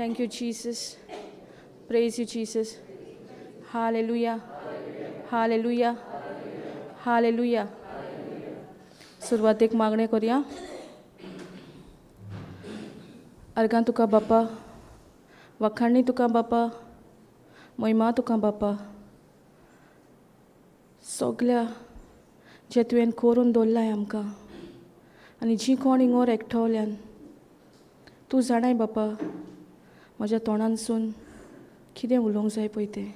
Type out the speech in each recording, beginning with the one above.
Thank you, Jesus. Praise you, Jesus. Hallelujah. Hallelujah. Hallelujah. सुरवातेक मागणे करूया. अर्गां तुका बापा, वखाणी तुका बापा, महिमा तुका बापा. सगल्या जे तुवें करून दवरलाय आमकां आनी जीं कोण हिंगोर एकठावल्यान तूं जाणाय बापा म्हज्या तोंडानसून कितें उलोवंक जाय पळय तें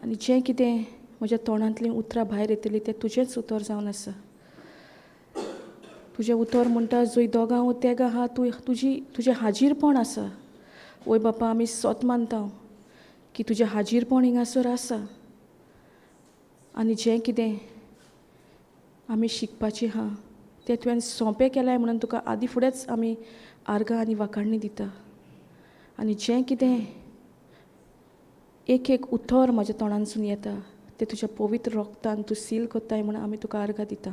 आनी जें कितें म्हज्या तोंडांतलीं उतरां भायर येतलीं तें तुजेंच उतर जावन आसा. तुजें उतर म्हणटा जंय दोगां वो तेगां आहा तुजें हाजीरपण आसा. वय बापा आमी सोत मानता की तुजें हाजीरपण हिंगासर आसा आनी जें कितें आमी शिकपाचें आहा तें तुवें सोंपें केलाय म्हणून तुका आदी फुडेंच आमी आर्गां आनी वाखाणणी दिता. आनी जें कितें एक एक उतर म्हज्या तोंडानसून येता तें तुज्या पवित्र रोगतान तूं सील कोत्ताय म्हणून आमी तुका आर्गां दिता.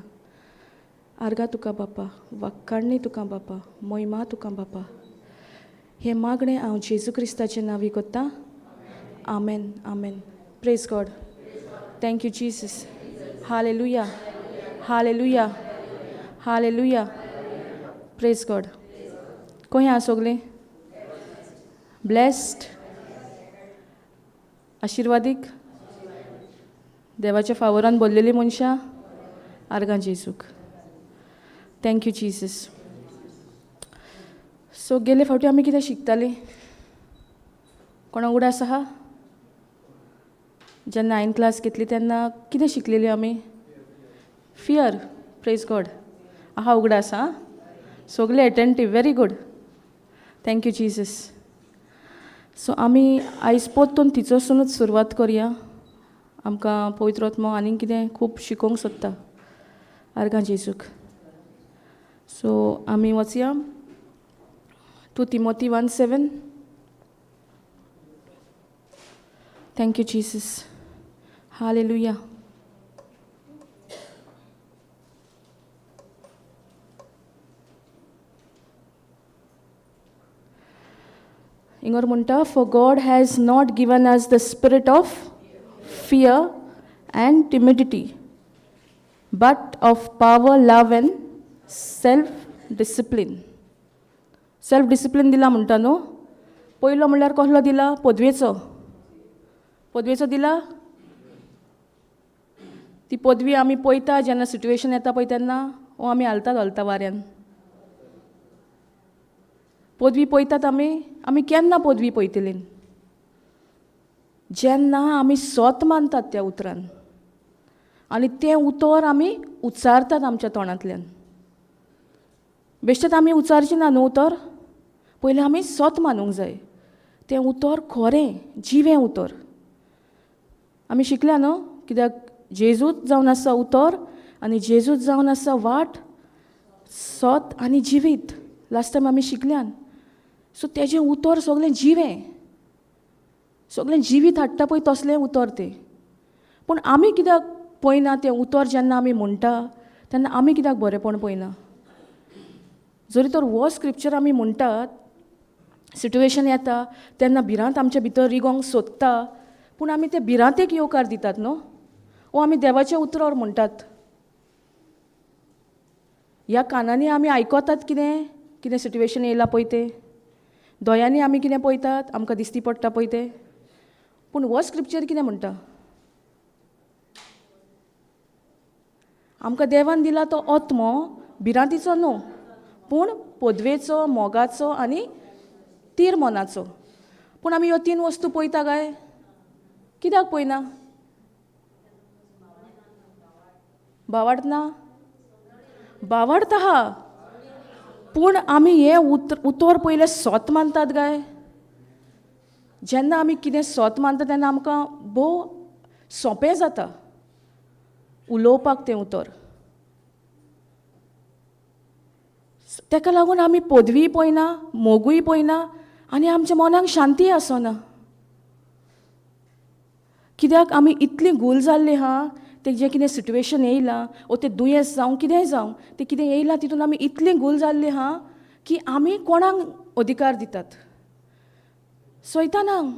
आर्गां तुका बापा, वाखाणणी तुका बापा, महिमा तुका बापा. हें मागणें हांव जेजू क्रिस्ताचें नांवी कोत्तां. Amen. Amen. Praise God. Thank you Jesus. Hallelujah. Hallelujah. Hallelujah. Praise God. कोण आहा सोगलीं? ब्लेस्ड, आशिर्वादीक, देवाच्या फावरान बोल्लेलीं मनशां. आर्गां जेजूक. Thank you Jesus. सो गेले फावटी आमी कितें शिकतालीं? कोणा उडास आहा? जेन्ना 9th क्लास घेतली तेन्ना कितें शिकलेलीं आमी? फियर. Praise God. आहा उगडास आं? सोगले attentive. Very good. Thank you Jesus. So आमी आयज पोत्तून तिचोसुनूच सुरवात करुया. आमकां पवित्र आत्मो आनीक कितें खूब शिकोवंक सोदता. आर्गां जेजूक. सो आमी वचया 2 Timothy 1:7. Thank you Jesus. Hallelujah. इंगोर म्हणटा for God has not given us the spirit of fear and timidity but of power love and self discipline. Self discipline दिला म्हणटा न्हू. पयलो म्हणल्यार कसलो दिला? पदवेचो. पदवेचो दिला. ती पदवी आमी पळयता जेन्ना सिट्युएशन येता पळय तेन्ना वो आमी हालता वाऱ्यान. पदवी पळयतात आमी केन्ना पदवी पळयतलीं? जेन्ना आमी सोत मानतात त्या उतरान आनी तें उतर आमी उच्चारतात आमच्या तोंडांतल्यान. बेश्टेच आमी उच्चारचें ना न्हू उतर. पयलीं आमी सोत मानूंक जाय. तें उतर खरें जिवें उतर. आमी शिकल्या न्हू कित्याक जेजूच जावन आसा उतर आनी जेजूच जावन आसा वाट, सोत आनी जिवीत. लास्ट टायम आमी शिकल्यान. सो तेजें उतर सगलें जिवें. सगलें जिवीत हाडटा पळय तसलें उतर तें. पूण आमी कित्याक पळयना तें उतर जेन्ना आमी म्हणटा तेन्ना आमी कित्याक बरेंपण पळयना? जरी तर हो स्क्रिप्चर आमी म्हणटात, सिट्युएशन येता तेन्ना भिरांत आमचे भितर रिगोंक सोदता पूण आमी ते भिरांतेक येवकार दितात न्हू. वो आमी देवाच्या उतरार म्हणटात. ह्या कानांनी आमी आयकतात कितें सिट्युएशन येयला पळय तें. दोळ्यांनी आमी कितें पळयतात आमकां दिसती पडटा पळय तें. पूण हो स्क्रिप्चर कितें म्हणटा? आमकां देवान दिला तो आत्मो भिरांतीचो न्हू पूण पदवेचो, मोगाचो आनी तीर मोनाचो. पूण आमी ह्यो 3 वस्तू पळयता काय? कित्याक पळयना? भावार्थना? भावार्थ आहा पूण आमी हें उतर पयलें सोत मानतात काय? जेन्ना आमी कितें सोत मानता तेन्ना आमकां भोव सोंपें जाता उलोवपाक तें उतर. तेका लागून आमी पदवी पळयना, मोगूय पळयना आनी आमच्या मनाक शांती आसना. कित्याक आमी इतलीं गूल जाल्लीं आहा तें जें कितें सिट्युएशन येयलां वो तें दुयेंस जावं कितेंय जावं तें येयलां तितून आमी इतलीं गूल जाल्लीं आहा की आमी कोणाक अधिकार दितात? सैतानांक.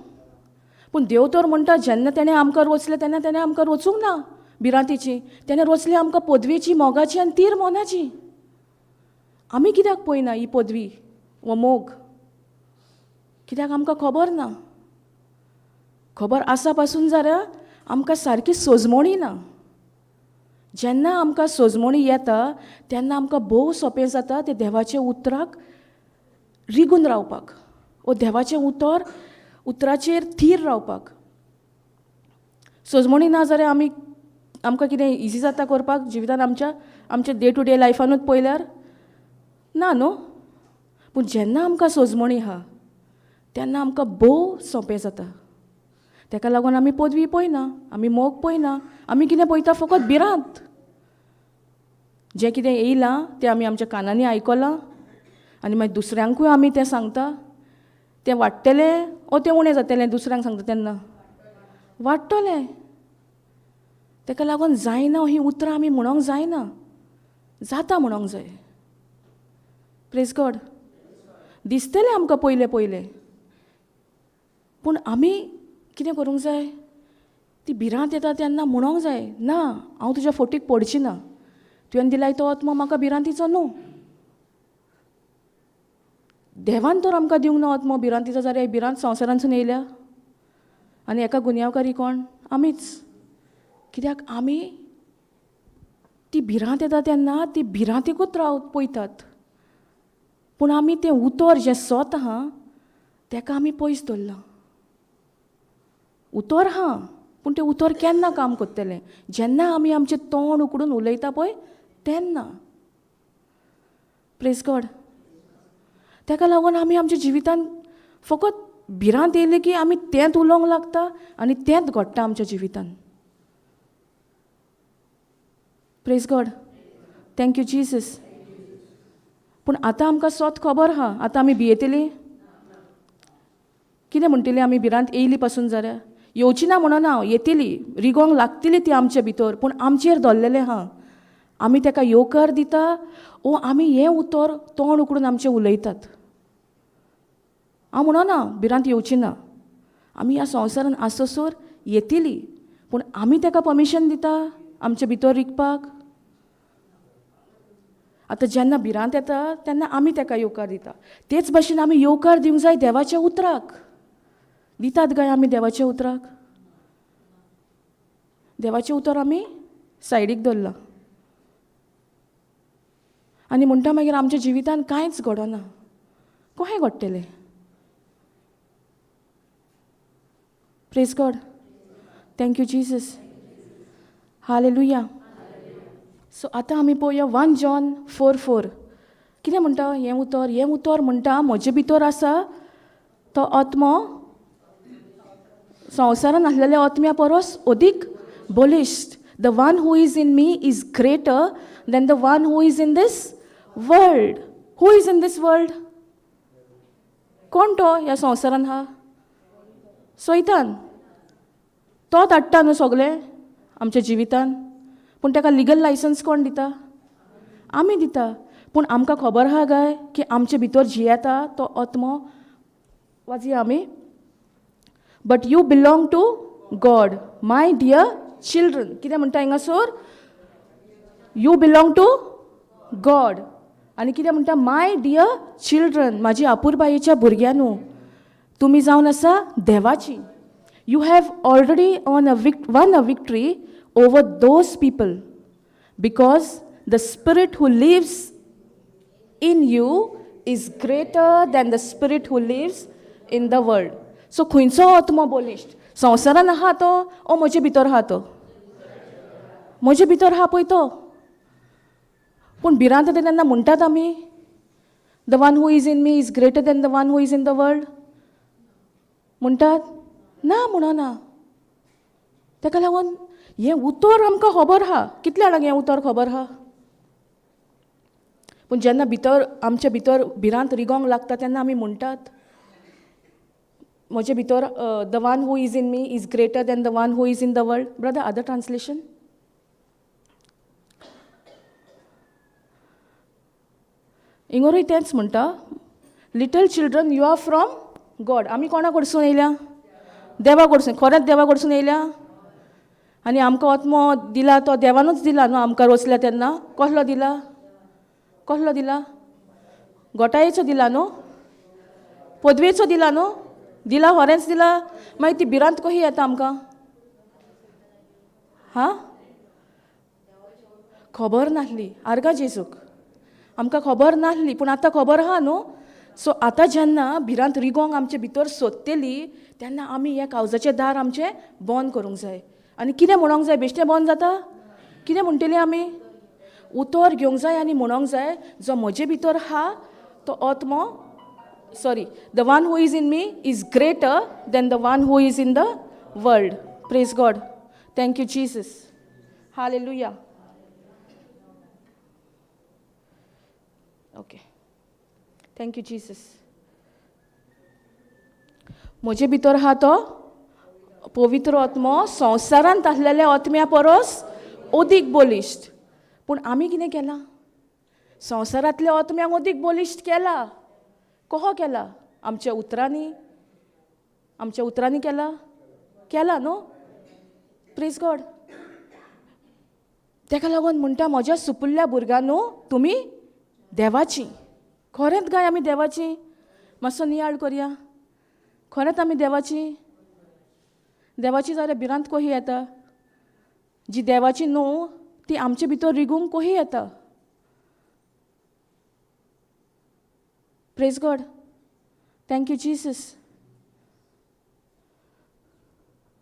पूण देव तर म्हणटा जेन्ना तेणें आमकां रोचलें तेन्ना तेणें आमकां रोचूंक ना भिरांतीची. तेणें रोचली आमकां पदवेची, मोगाची आनी तीर मोनाची. आमी कित्याक पळयना ही पदवी वो मोग? कित्याक आमकां खबर ना. खबर आसा पासून जाल्यार आमकां सारकी सोजमोणी ना. जेन्ना आमकां सोजमोणी येता तेन्ना आमकां भोव सोंपें जाता ते देवाच्या उतराक रिगून रावपाक, वो देवाचें उतराचेर थीर रावपाक. सोजमोणी ना जाल्यार आमकां कितें इजी जाता करपाक जिवितान आमच्या डे टू डे लायफानूच पळयल्यार ना न्हू. पूण जेन्ना आमकां सोजमोणी आहा तेन्ना आमकां भोव सोंपें जाता. ताका लागून आमी पदवी पळयना, आमी मोग पळयना, आमी कितें पळयता फकत भिरांत. जें कितें येयलां तें आमी आमच्या कानांनी आयकलां आनी मागीर दुसऱ्यांकूय आमी तें सांगता. तें वाडटलें ओ तें उणें जातलें दुसऱ्यांक सांगता तेन्ना? वाडटलें. ताका लागून जायना हीं उतरां आमी म्हणोंक जायना, जाता म्हणोंक जाय. Praise God. दिसतलें आमकां पयलें पयलें, पूण आमी कितें करूंक जाय? ती भिरांत येता तेन्ना म्हणोंक जाय, ना हांव तुज्या फोटीक पडची ना. तुवें दिलाय तो आत्मो म्हाका भिरांतीचो न्हू. देवान तर आमकां दिवंक ना आत्मो भिरांतीचो, जाल्यार भिरांत संवसारांतसून येयल्या आनी एका गुन्यांवकारी कोण? आमीच. कित्याक आमी ती भिरांत येता तेन्ना ती भिरांतीकूच पळयतात. पूण आमी तें उतर जें सोत आहा तेका आमी पयस दवरलां. उतर हा, पूण तें उतर केन्ना काम करतलें? जेन्ना आमी आमचें तोंड उकडून उलयता पळय तेन्ना. Praise God. ताका लागून आमी आमच्या जिवितान फकत भिरांत येयली की आमी तेंच उलोवंक लागता आनी तेंच घडटा आमच्या जिवितान. Praise God. Thank you Jesus. पूण आतां आमकां सोत खबर आहा. आतां आमी भियेतलीं? कितें म्हणटलीं आमी भिरांत येयली पासून जाल्यार? येवची ना म्हणना हांव, येतली, रिगोंक लागतली ती आमचे भितर, पूण आमचेर धरलेलें आहा. आमी ताका येवकार दिता ओ आमी हें उतर तोंड उकडून आमचें उलयतात. हांव म्हणना भिरांत येवची ना. आमी ह्या संवसारान आसोसोर येतली, पूण आमी ताका परमिशन दिता आमचे भितर रिगपाक? आतां जेन्ना भिरांत येता तेन्ना आमी ताका येवकार दिता. तेच भाशेन आमी येवकार दिवंक जाय देवाच्या उतराक. दितात काय आमी देवाच्या उतराक? देवाचें उतर आमी सायडीक दवरलां आनी म्हणटा मागीर आमच्या जिवितान कांयच घडना. कशें घडटलें? Praise God. Thank you Jesus. Hallelujah. So आतां आमी पळोवया 1 जॉन 4:4. कितें म्हणटा हें उतर? हें उतर म्हणटा म्हजे भितर आसा तो आत्मो संवसारान आसलेल्या आत्म्या परस अदीक बलिश्ट. The one who is in me is greater than the one who is in this world. Who is in this world? कोण तो ह्या संवसारान आहा? सैतान. तोच हाडटा न्हू सगलें आमच्या जिवितान. पूण ताका लिगल लायसन्स कोण दिता? आमी दिता. पूण आमकां खबर आहा काय की आमचे भितर जियेता तो आत्मो? वाचया आमी. But you belong to God my dear children. कितें म्हणटा हिंगासोर? You belong to God. आनी कितें म्हणटा? माय डियर चिल्ड्रन, म्हाजी आपुरबायेच्या भुरग्यांनू, तुमी जावन आसा देवाची. You have already one a victory over those people because the spirit who lives in you is greater than the spirit who lives in the world. So खंयचो आत्मो बलिश्ट? संवसारान आहा तो ओ म्हजे भितर आहा तो? म्हजे भितर आहा पळय तो. पूण भिरांत येता तेन्ना म्हणटात आमी the one who is in me is greater than the one who is in the world म्हणटात? ना म्हणना. ताका लागून हें उतर आमकां खबर आहा. कितल्या जाणांक हें उतर खबर आहा? पूण जेन्ना भितर आमच्या भितर भिरांत रिगोंक लागता तेन्ना आमी म्हणटात म्हजे भितर the one who is in me is greater than the one who is in the world. Brother, other translation. इंगोरूय तेंच म्हणटा little children you are from God. आमी कोणा कडसून येयल्या? देवा कडसून. खरेंच देवा कडसून येयल्या? आनी आमकां आत्मो दिला तो देवानूच दिला न्हू आमकां वचल्या तेन्ना. कसलो दिला? कसलो दिला? घोटायेचो दिला न्हू? पदवेचो दिला न्हू? दिला, खरेंच दिला. मागीर ती भिरांत कशी येता आमकां? हां, खबर नासली. आर्गा जेजूक आमकां खबर नासली, पूण आतां खबर आहा न्हू. सो आतां जेन्ना भिरांत रिगोंक आमचे भितर सोदतेली तेन्ना आमी हे काळजाचें दार आमचें बंद करूंक जाय. आनी कितें म्हणूंक जाय? बेश्टें बंद जाता? कितें म्हणटलीं आमी? उतर घेवंक जाय आनी म्हणूंक जाय, जो म्हजे भितर आहा तो आत्मो, the one who is in me is greater than the one who is in the world. Praise God. Thank you Jesus. Hallelujah. Okay, thank you Jesus. म्हजे भितर आहा तो पवित्र आत्मो संवसारांत आसलेल्या आत्म्या परस अदीक बलिश्ट. पूण आमी कितें केलां? संवसारांतल्या आत्म्यांक अदीक बलिश्ट केला. कसो केला? आमच्या उतरांनी. आमच्या उतरांनी केला? केला न्हू? Praise God. ताका लागून म्हणटा म्हज्या सुपुल्ल्या भुरग्यांनो, तुमी देवाची. खरेंच काय आमी देवाची? मातसो नियाळ करया. खरेंच आमी देवाची? देवाची जाल्यार भिरांत कशी येता? जी देवाची न्हू ती आमचे भितर रिगूंक कशी येता? Praise God. Thank you Jesus.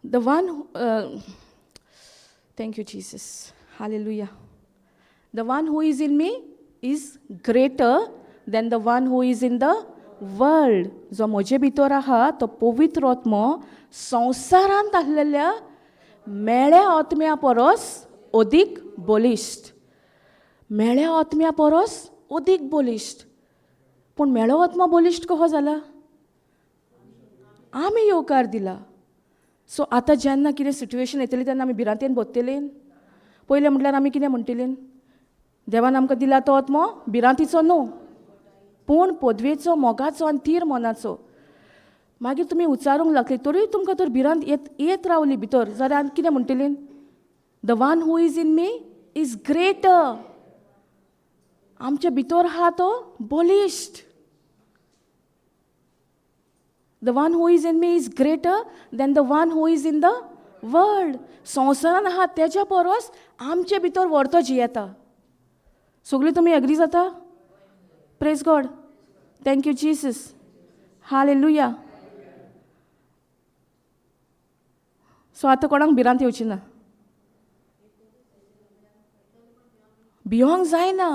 The one thank you Jesus. Hallelujah. The one who is in me is greater than the one who is in the world. जो म्हजे भितर आहा तो पवित्र आत्मो संवसारांत आसलेल्या मेळ्या आत्म्या परस अदीक बलिश्ट. मेळ्या आत्म्या परस अदीक बलिश्ट. पूण मेळो आत्मा बलिश्ट कसो जाला? आमी येवकार दिला. सो आतां जेन्ना कितें सिट्युएशन येतली तेन्ना आमी भिरांतेन भोगतलीं. पयलें म्हटल्यार आमी कितें म्हणटलीं? देवान आमकां दिला तो आत्मो भिरांतीचो न्हू, पूण पदवेचो, मोगाचो आनी थीर मनाचो. मागीर तुमी उच्चारूंक लागली तरी तुमकां तर भिरांत येत रावली भितर जाल्यार कितें म्हणटलीं? The one who is in me is greater. आमचे भितर आहा तो बलिश्ट. The one who is in me is greater than the one who is in the world. संवसारान आहा तेच्या परस आमचे भितर व्हडतो जियेता. सगळीं तुमी एग्री जाता? Praise God. Thank you Jesus. Hallelujah. So आतां कोणाक भिरांत येवची ना. भियोंक जायना.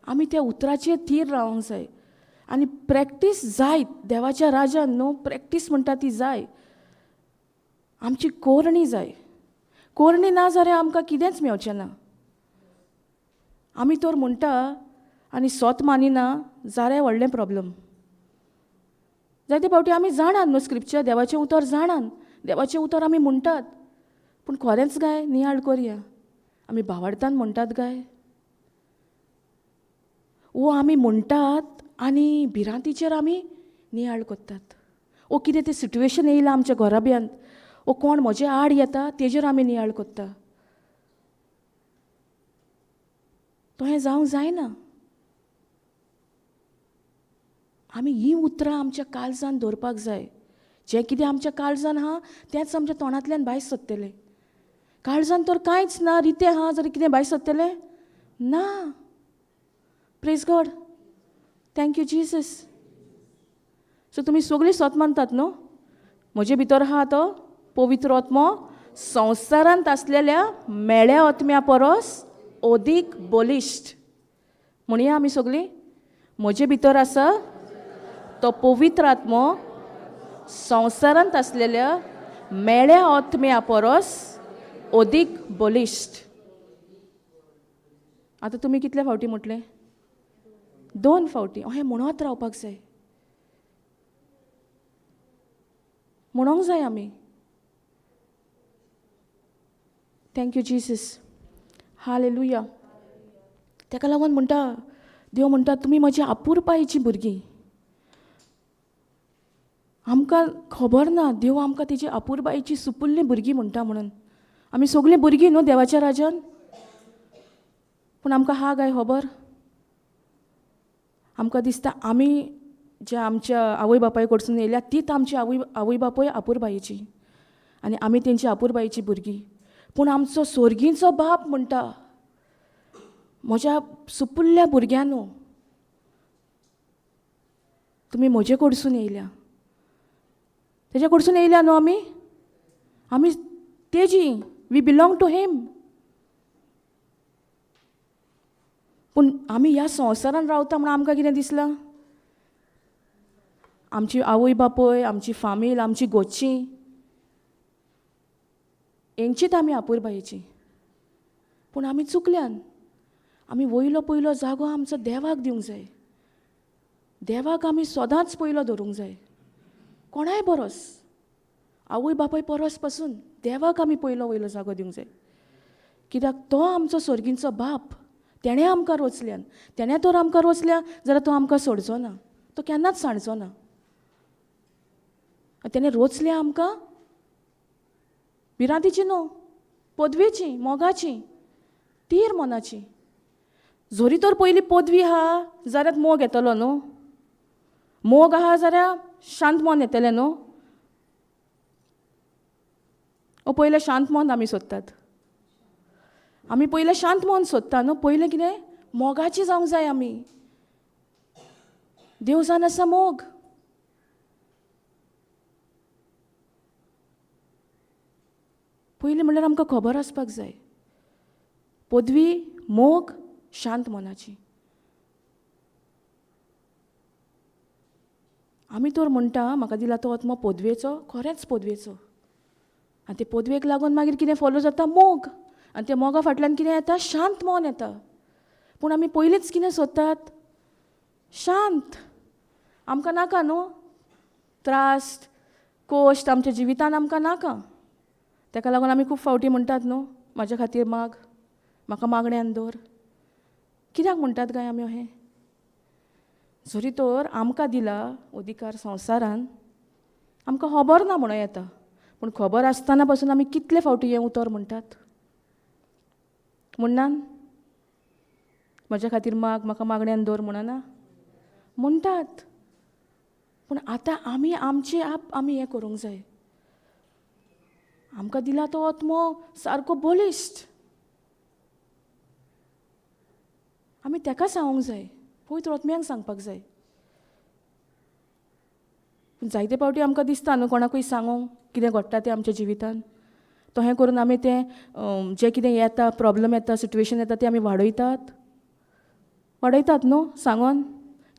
आमी त्या उतराचेर थीर रावंक जाय आनी प्रॅक्टीस जायत. देवाच्या राजान न्हू प्रॅक्टीस म्हणटा ती जाय. आमची कोरणी जाय. कोरणी ना जाल्यार आमकां कितेंच मेळचें ना. आमी तर म्हणटा आनी स्वत मानिना जाल्यार व्हडलें प्रॉब्लम. जायते फावटी आमी जाणात न्हू स्क्रिप्चर, देवाचें उतर जाणात, देवाचें उतर आमी म्हणटात, पूण खरेंच काय? नियाळ करया. आमी भावार्थान म्हणटात काय? वो आमी म्हणटात आनी भिरांतीचेर आमी नियाळ करतात. ओ कितें तें सिट्युएशन येयलां आमच्या घराब्यांत, ओ कोण म्हजे आड येता तेजेर आमी नियाळ करता. तो हें जावंक जायना. आमी हीं उतरां आमच्या काळजान दवरपाक जाय. जें कितें आमच्या काळजान आहा तेंच आमच्या तोंडांतल्यान भायर सरतलें. काळजान तर कांयच ना, रितें आहा जाल्यार कितें भायर सरतलें ना. Praise God. Thank you Jesus. So तुमी सगळीं स्वत मानतात न्हू? म्हजे भितर आहा तो पवित्र आत्मो संवसारांत आसलेल्या मेळ्या आत्म्या परस अदीक बलिश्ट. म्हणया आमी सगळीं, म्हजे भितर आसा तो पवित्र आत्मो संवसारांत आसलेल्या मेळ्या आत्म्या परस अदीक बलिश्ट. आतां तुमी कितले फावटी म्हटलें? 2 फावटी. अहें म्हणत रावपाक जाय. म्हणोंक जाय आमी. Thank you Jesus. हालेलुया. ताका लागून म्हणटा देव म्हणटा तुमी म्हजी आपुरबायेचीं भुरगीं. आमकां खबर ना देव आमकां तेजी आपुरबायेची सुपुल्लीं भुरगीं म्हणटा म्हणून. आमी सगळीं भुरगीं न्हू देवाच्या राज्यान. पूण आमकां हा काय खबर? आमकां दिसता आमी जे आमच्या आवय बापाय कडसून येयल्या तीच आमची आवय बापूय आपुरबायेची आनी आमी तेंची आपुरबायेची भुरगीं. पूण आमचो स्वर्गीचो बाप म्हणटा म्हज्या सुपुल्ल्या भुरग्यांनो, तुमी म्हजे कडसून येयल्या. तेजे कडसून येयल्या न्हू आमी. आमी तेजी, वी बिलोंग टू हिम. पूण आमी ह्या संवसारान रावता म्हणून आमकां कितें दिसलां? आमची आवय बापूय, आमची फामील, आमची घोटचीं हेंचीच आमी आपुरबायेची. पूण आमी चुकल्यान. आमी वयलो पयलो जागो आमचो देवाक दिवंक जाय. देवाक आमी सदांच पयलो धरूंक जाय. कोणाय परस, आवय बापूय परस पासून देवाक आमी पयलो वयलो जागो दिवंक जाय. कित्याक तो आमचो स्वर्गीचो बाप. तेणें आमकां रोचल्यान. तेणें तर आमकां रोचल्या जाल्यार तो आमकां सोडचो ना. तो केन्नाच सांडचो ना. तेणें रोचल्या आमकां भिरांतीची न्हू, पदवेची, मोगाची, तीर मोनाची. जोरी तर पयली पदवी आहा जाल्यार मोग येतलो न्हू. मोग आहा जाल्यार शांत मन येतलें न्हू. पयलें शांत मन आमी सोदतात. आमी पयलें शांत मन सोदता न्हू. पयलें कितें मोगाची जावंक जाय आमी. देव जावन आसा मोग. पयलीं म्हणल्यार आमकां खबर आसपाक जाय. पदवी, मोग, शांत मनाची. आमी तर म्हणटा म्हाका दिला तो आत्मो पदवेचो, खरेंच पदवेचो. आनी ते पदवेक लागून मागीर कितें फॉलो जाता? मोग. आनी त्या मोगा फाटल्यान कितें येता? शांत मन येता. पूण आमी पयलींच कितें सोदतात? शांत. आमकां नाका न्हू त्रास, कोश्ट आमच्या जिवितान आमकां नाका. ताका लागून आमी खूब फावटी म्हणटात न्हू म्हाज्या खातीर माग, म्हाका मागण्यांत दवर. कित्याक म्हणटात काय आमी अहें? जरी तर आमकां दिला अधिकार संवसारान, आमकां खबर ना म्हणून येता. पूण खबर आसतना पासून आमी कितले फावटी हें उतर म्हणटात? म्हणनान? म्हज्या खातीर माग, म्हाका मागण्यांत दवर म्हणना? म्हणटात. पूण आतां आमी आमचे आप आमी हें करूंक जाय. आमकां दिला तो आत्मो सारको बलिश्ट. आमी ताका सांगूंक जाय, पवित्र आत्म्यांक सांगपाक जाय. पूण जायते फावटी आमकां दिसता न्हू कोणाकूय सांगूंक कितें घडटा तें आमच्या जिवितान. तो हें करून आमी तें जें कितें येता, प्रॉब्लम येता, सिट्युएशन येता तें आमी वाडयतात. वाडयतात न्हू सांगून.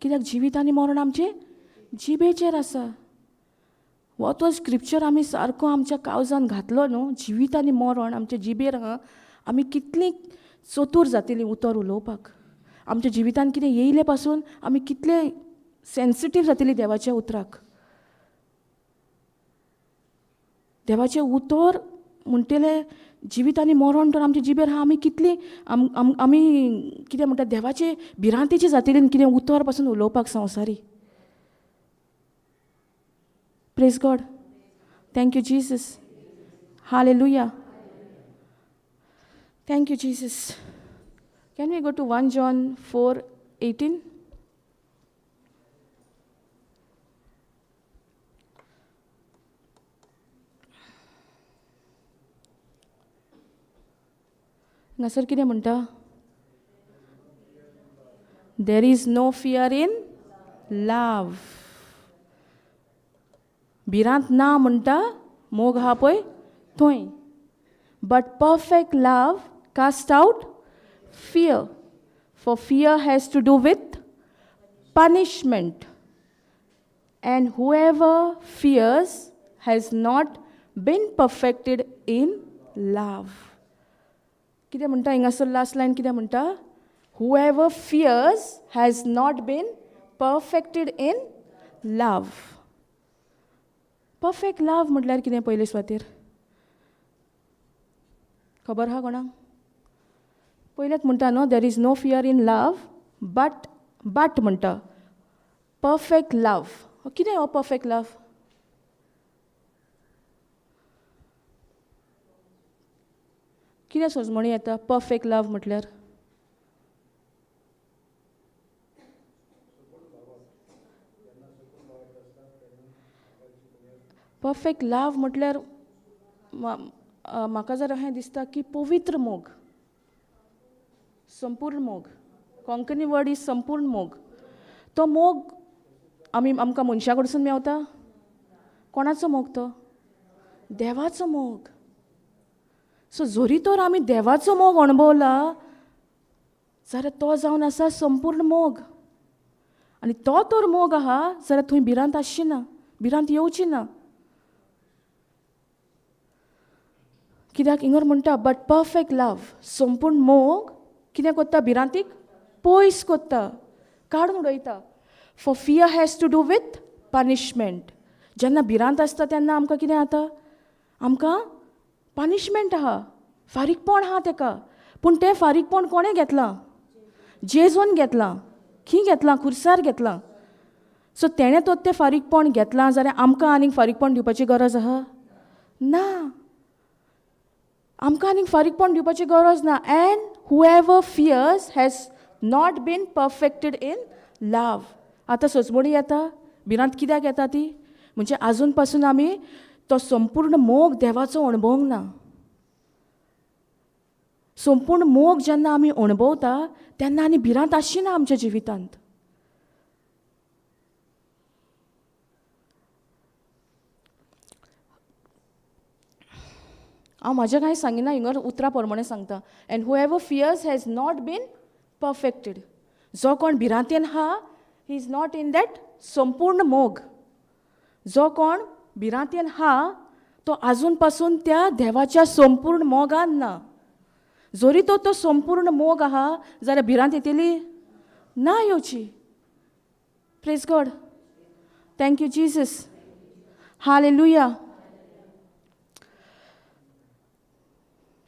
कित्याक जिवीत आनी मरण आमचे जिबेचेर आसा. हो तो स्क्रिप्चर आमी सारको आमच्या काळजान घातलो न्हू, जिवीत आनी मरण आमच्या जिबेर आहा. आमी कितलीं चतूर जातलीं उतर उलोवपाक. आमच्या जिवितान कितें येयले पासून आमी कितले सेन्सिटीव जातलीं देवाच्या उतराक. देवाचें उतर म्हणटलें जिवीत आनी मरण तर आमच्या जिबेर आहा. आमी कितलीं आमी कितें म्हणटा देवाचे भिरांतीची जातलीं कितें उतर पासून उलोवपाक संवसारी. Praise God. Thank you, Jesus. Hallelujah. Thank you, Jesus. Can we go to 1 John 4:18? हांगासर कितें म्हणटा? There is no fear in love. भिरांत ना म्हणटा मोग आहा पळय थंय. But perfect love cast out fear. For fear has to do with punishment. And whoever fears has not been perfected in love. कितें म्हणटा हिंगासर लास्ट लायन कितें म्हणटा? Whoever fears has not been perfected in love. Perfect love म्हटल्यार कितें पयले सुवातेर? खबर आहा कोणाक? पयलेंच म्हणटा न्हू there is no fear in love but म्हणटा परफेक्ट लव. कितें हो परफेक्ट लव? कितें सोजमणी येता परफेक्ट लव म्हटल्यार? परफेक्ट लव म्हटल्यार म्हाका जर अशें दिसता की पवित्र मोग, संपूर्ण मोग. कोंकणी वर्ड इज संपूर्ण मोग. तो मोग आमकां मनशा कडसून मेवता. कोणाचो मोग तो? देवाचो मोग. सो जोरी तर आमी देवाचो मोग अणभवला जाल्यार तो जावन आसा संपूर्ण मोग. आनी तो तर मोग आहा जाल्यार थंय भिरांत आसची ना, भिरांत येवची ना. कित्याक हिंगर म्हणटा बट परफेक्ट लव, संपूर्ण मोग कितें कोत्ता? भिरांतीक पयस कोत्ता, काडून उडयता. For fear has to do with punishment. जेन्ना भिरांत आसता तेन्ना आमकां कितें जाता? आमकां पनिशमेंट आहा, फारीकपण आहा तेका. पूण तें फारीकपण कोणें घेतलां? जेजून घेतलां. खंय घेतलां? खुर्सार घेतलां. सो तेणें तो तें फारीकपण घेतलां जाल्यार आमकां आनीक फारीकपण दिवपाची गरज आहा? ना, आमकां आनीक फारीकपण दिवपाची गरज ना. And however fears has not been perfected in love. आतां सोंसमणी येता, भिरांत कित्याक येता ती? म्हणजे आजून पासून आमी तो संपूर्ण मोग देवाचो अणभवंक ना. संपूर्ण मोग जेन्ना आमी अणभवता तेन्ना आनी भिरांत आसची ना आमच्या जिवितांत. हांव म्हाजें कांय सांगिना, हिंगर उतरां प्रमाणें सांगता. And however fears has not been perfected. जो कोण भिरांतेन आहा he is not in that संपूर्ण मोग. जो कोण भिरांतेन आहा तो आजून पासून त्या देवाच्या संपूर्ण मोगान ना. जोरी तो संपूर्ण मोग आहा जाल्यार भिरांत येतली ना येवची. Praise God. Thank you Jesus. Hallelujah.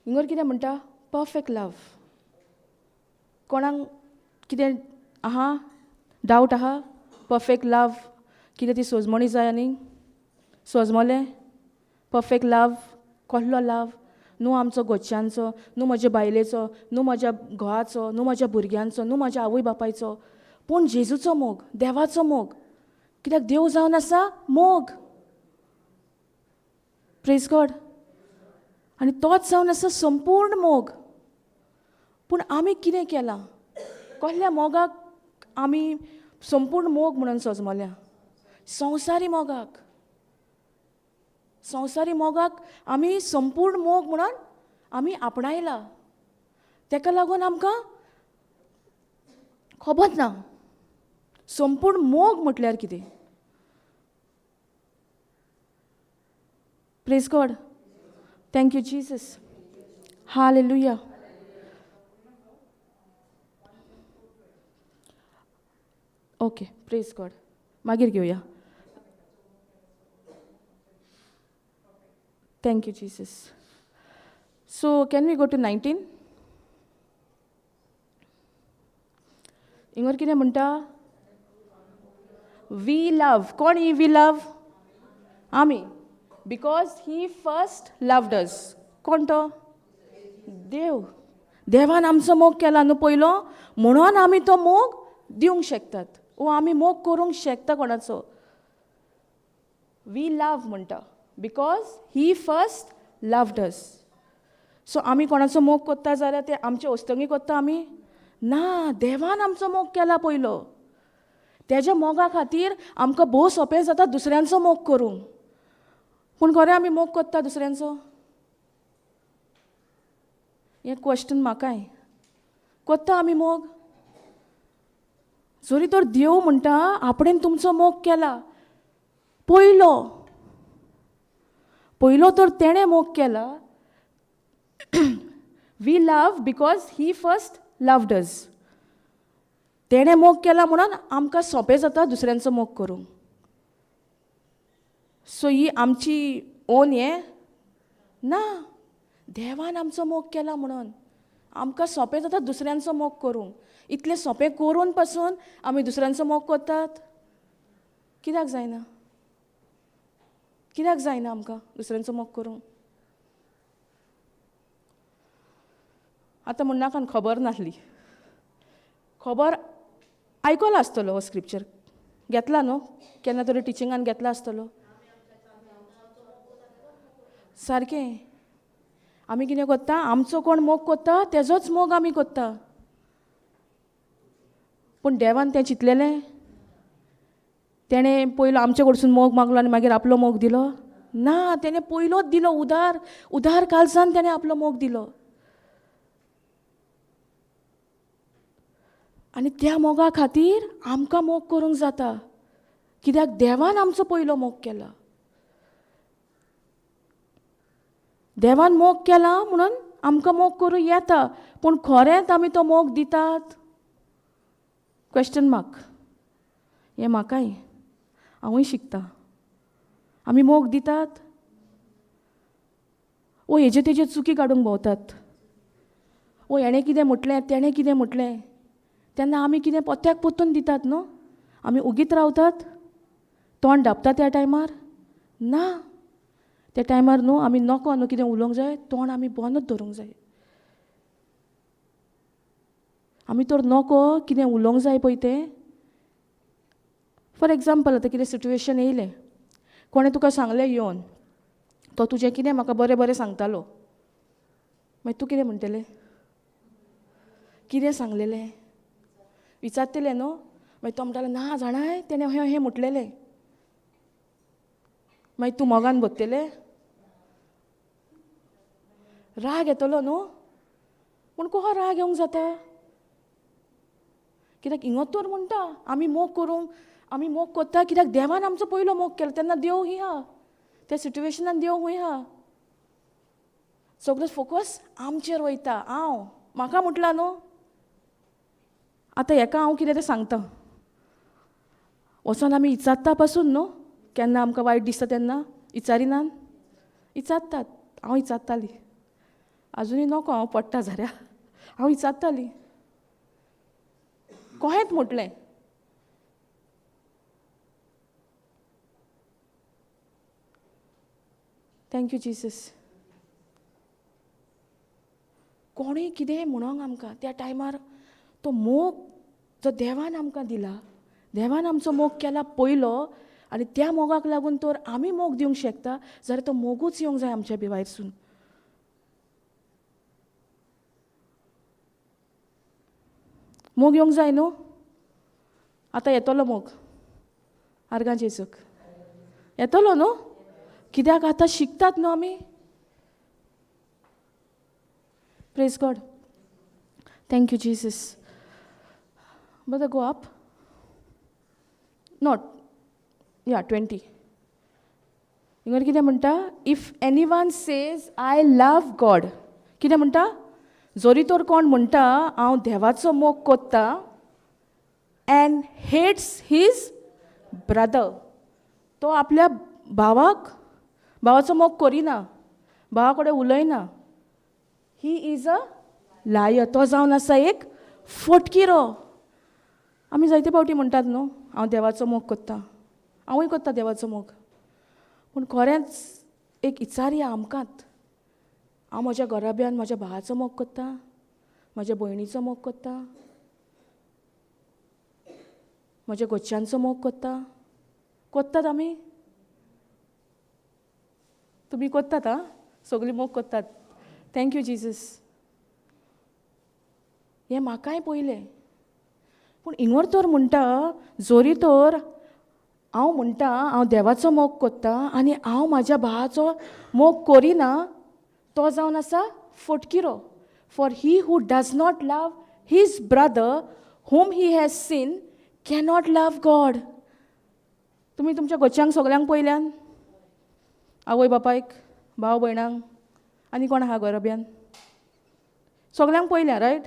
हिंगर कितें म्हणटा? Perfect love. कोणाक कितें आहा? डावट आहा? परफेक्ट लव कितें ती सोजमणी जाय आनी सोजमलें? परफेक्ट लव कसलो लव? न्हू आमचो घरच्यांचो, न्हू म्हज्या बायलेचो, न्हू म्हज्या घोवाचो, न्हू म्हज्या भुरग्यांचो, न्हू म्हज्या आवय बापायचो, पूण जेजूचो मोग, देवाचो मोग. कित्याक देव जावन आसा मोग. Praise God. आनी तोच जावन आसा संपूर्ण मोग. पूण आमी कितें केलां? कसल्या मोगाक आमी संपूर्ण मोग म्हणून सजमल्या? संवसारी मोगाक. संवसारी मोगाक आमी संपूर्ण मोग म्हणून आमी आपणायला. तेका लागून आमकां खबर ना संपूर्ण मोग म्हटल्यार कितें. Praise God. Thank you Jesus. Hallelujah. Okay, praise God. मागीर घेवया. Thank you Jesus. So can we go to 19? हिंगर कितें म्हणटा? We love. कोण ही वी लव? आमी. Because he first loved us. कोण तो? देव. देवान आमचो मोग केला न्हू पयलो, म्हणून आमी तो मोग दिवंक शकतात. वो आमी मोग करूंक शकता कोणाचो. वी लव म्हणटा because he first loved us. So आमी कोणाचो मोग कोत्ता जाल्यार ते आमचे ओस्तंगी कोत्ता आमी? ना, देवान आमचो मोग केला पयलो. तेज्या मोगा खातीर आमकां भोव सोंपें जाता दुसऱ्यांचो मोग करूंक. पूण खरें आमी मोग कोत्ता दुसऱ्यांचो? हें क्वेश्चन म्हाकाय. कोत्ता आमी मोग? जोरी तर देव म्हणटा आपणेन तुमचो मोग केला पयलो. पयलो तर तेणें मोग केला. We love because he first loved us. तेणें मोग केला म्हणून आमकां सोंपें जाता दुसऱ्यांचो मोग करूंक. सो ही आमची ओन हें ना. देवान आमचो मोग केला म्हणून आमकां सोंपें जाता दुसऱ्यांचो मोग करूंक. इतलें सोंपें करून पासून आमी दुसऱ्यांचो मोग कोत्तात? कित्याक जायना? कित्याक जायना आमकां दुसऱ्यांचो मोग करूंक? आतां म्हणनाका खबर नासली, खबर आयकला आसतलो हो स्क्रिप्चर, घेतला न्हू केन्ना तरी टिचिंगान घेतला आसतलो. सारकें, आमी कितें कोत्ता, आमचो कोण मोग कोत्ता तेजोच मोग आमी कोत्ता. पूण देवान तें चिंतलेलें? तेणें पयलो आमचे कडसून मोग मागलो आनी मागीर आपलो मोग दिलो? ना, तेणें पयलोच दिलो, उदार काळजान तेणें आपलो मोग दिलो. आनी त्या मोगा खातीर आमकां मोग करूंक जाता, कित्याक देवान आमचो पयलो मोग केला. देवान मोग केला म्हणून आमकां मोग करूं येता, पूण खरेंच आमी तो मोग दितात? Question mark. हें म्हाकाय, हांवूय शिकता. आमी मोग दितात? ओ हेजे तेजे चुकी काडूंक भोंवतात. ओ हेणें कितें म्हटलें, तेणें कितें म्हटलें, तेन्ना आमी कितें पोत्याक पोत्तून दितात न्हू. आमी उगीत रावतात, तोंड धांपता त्या टायमार? ना, त्या टायमार न्हू आमी नोको न्हू कितें उलोवंक जाय, तोंड आमी बंदूच दवरूंक जाय. आमी तर नोको कितें उलोवंक जाय पळय तें, फॉर एग्जाम्पल आतां कितें सिट्युएशन येयलें, कोणें तुका सांगलें येवन, तो तुजें कितें म्हाका बरें बरें सांगतालो, मागीर तूं कितें म्हणटलें? कितें सांगलेलें विचारतलें न्हू. मागीर तो म्हणटालो ना जाणाय तेणें हें म्हटलेलें. मागीर तूं मोगान बसतलें, राग येतलो न्हू. पूण कहो राग येवंक जाता? कित्याक हिंगो तर म्हणटा आमी मोग करूंक, आमी मोग कोत्ता कित्याक देवान आमचो पयलो मोग केलो, तेन्ना देव हूंय आहा, त्या सिट्युएशनान देव हूंय आहा. सगळो फोकस आमचेर वयता. म्हाका म्हटलां न्हू, आतां हेका हांव कितें तें सांगता, वचोन आमी इचारता पासून न्हू, केन्ना आमकां वायट दिसता तेन्ना इचारिनान? इचारतात. हांव इचारतालीं, आजुनूय नोको हांव पडटा जाल्यार हांव इचारतालीं, कोहेंच म्हटलें. Thank you Jesus. कोणूय कितें म्हणोंक आमकां त्या टायमार तो मोग जो देवान आमकां दिला, देवान आमचो मोग केला पयलो, आनी त्या मोगाक लागून तर आमी मोग दिवंक शकता, जाल्यार तो मोगूच येवंक जाय आमच्या भायरसून. मोग येवंक जाय न्हू. आतां येतलो मोग आर्गां जेजूक, येतलो न्हू, कित्याक आतां शिकतात न्हू आमी. Praise God. Thank you Jesus. Brother, go up. Not. Yeah, 20. हिंगर कितें म्हणटा, if any one says I love God, कितें म्हणटा, जोरी तर कोण म्हणटा हांव देवाचो मोग कोत्ता एंड हेट्स हीज ब्रदर, तो आपल्या भावाचो मोग करिना, भावा कडेन उलयना, ही इज अ लायर, तो जावन आसा एक फटकिरो. आमी जायते फावटी म्हणटात न्हू हांव देवाचो मोग कोत्ता, हांवूय कोत्ता देवाचो मोग, पूण खरेंच एक इचारया आमकांत, हांव म्हज्या घराब्यान म्हज्या भावाचो मोग कोत्ता, म्हज्या भयणीचो मोग कोत्ता, म्हज्या घरच्यांचो मोग कोत्तात आमी? तुमी कोत्तात? सगळीं मोग कोत्तात. Thank you Jesus. हें म्हाकाय पयलें, पूण हिंगर तर म्हणटा जोरी तर हांव म्हणटा हांव देवाचो मोग कोत्ता आनी हांव म्हाज्या भावाचो मोग करिना, तो जावन आसा फटकिरो. For he who does not love his brother whom he has seen cannot love God. तुमी तुमच्या घरच्यांक सगळ्यांक पयल्यान, आवय बापायक, भाव भयणांक, आनी कोण आहा घराब्यान, सगळ्यांक पयल्या रायट.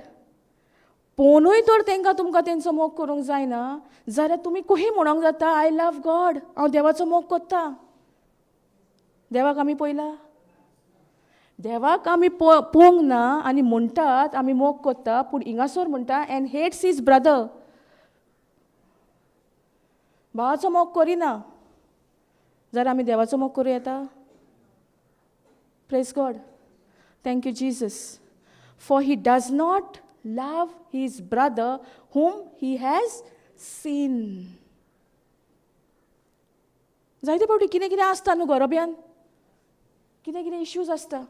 पळोवनूय तर तांकां तुमकां तेंचो मोग करूंक जायना, जाल्यार तुमी कशी म्हणूंक जाता आय लव गॉड, हांव देवाचो मोग कोत्ता? देवाक आमी पयला? देवाक आमी पळोवंक ना आनी म्हणटात आमी मोग कोत्ता, पूण हिंगासर म्हणटा एंड हेट्स हीज ब्रदर, भावाचो मोग करिना, जाल्यार आमी देवाचो मोग करूं येता? Praise God. Thank you Jesus. For he does not love his brother whom he has seen. जायते फावटी कितें कितें आसता न्हू गरोब्यान, कितें कितें इश्यूज आसता.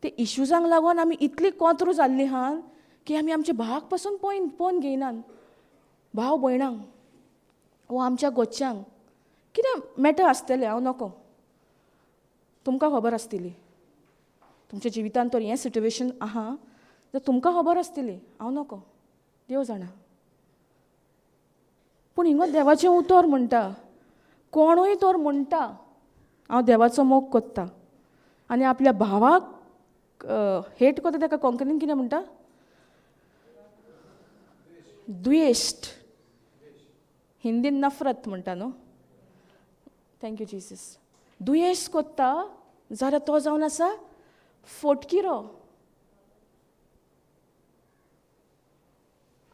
ते इश्यूजांक लागून आमी इतली कोंत्रू जाल्लीं आहात की आमी आमच्या भावाक पासून पळोवन घेयनात. भाव भयणांक वा आमच्या गोच्च्यांक कितें मॅटर आसतलें, हांव नको, तुमकां खबर आसतली. तुमच्या जिवितांत तर हें सिट्युएशन आहा जाल्यार तुमकां खबर आसतली, हांव नको, देव जाणा. पूण हिंगा देवाचें उतर म्हणटा, कोणूय तर म्हणटा हांव देवाचो मोग कोत्ता, आनी आपल्या भावाक हेट कोता ताका कोंकणीन कितें म्हणटा? द्वेश्ट. हिंदीन नफरत म्हणटा न्हू. Thank you Jesus. द्वेश कोत्ता जाल्यार तो जावन आसा फोटकिरो.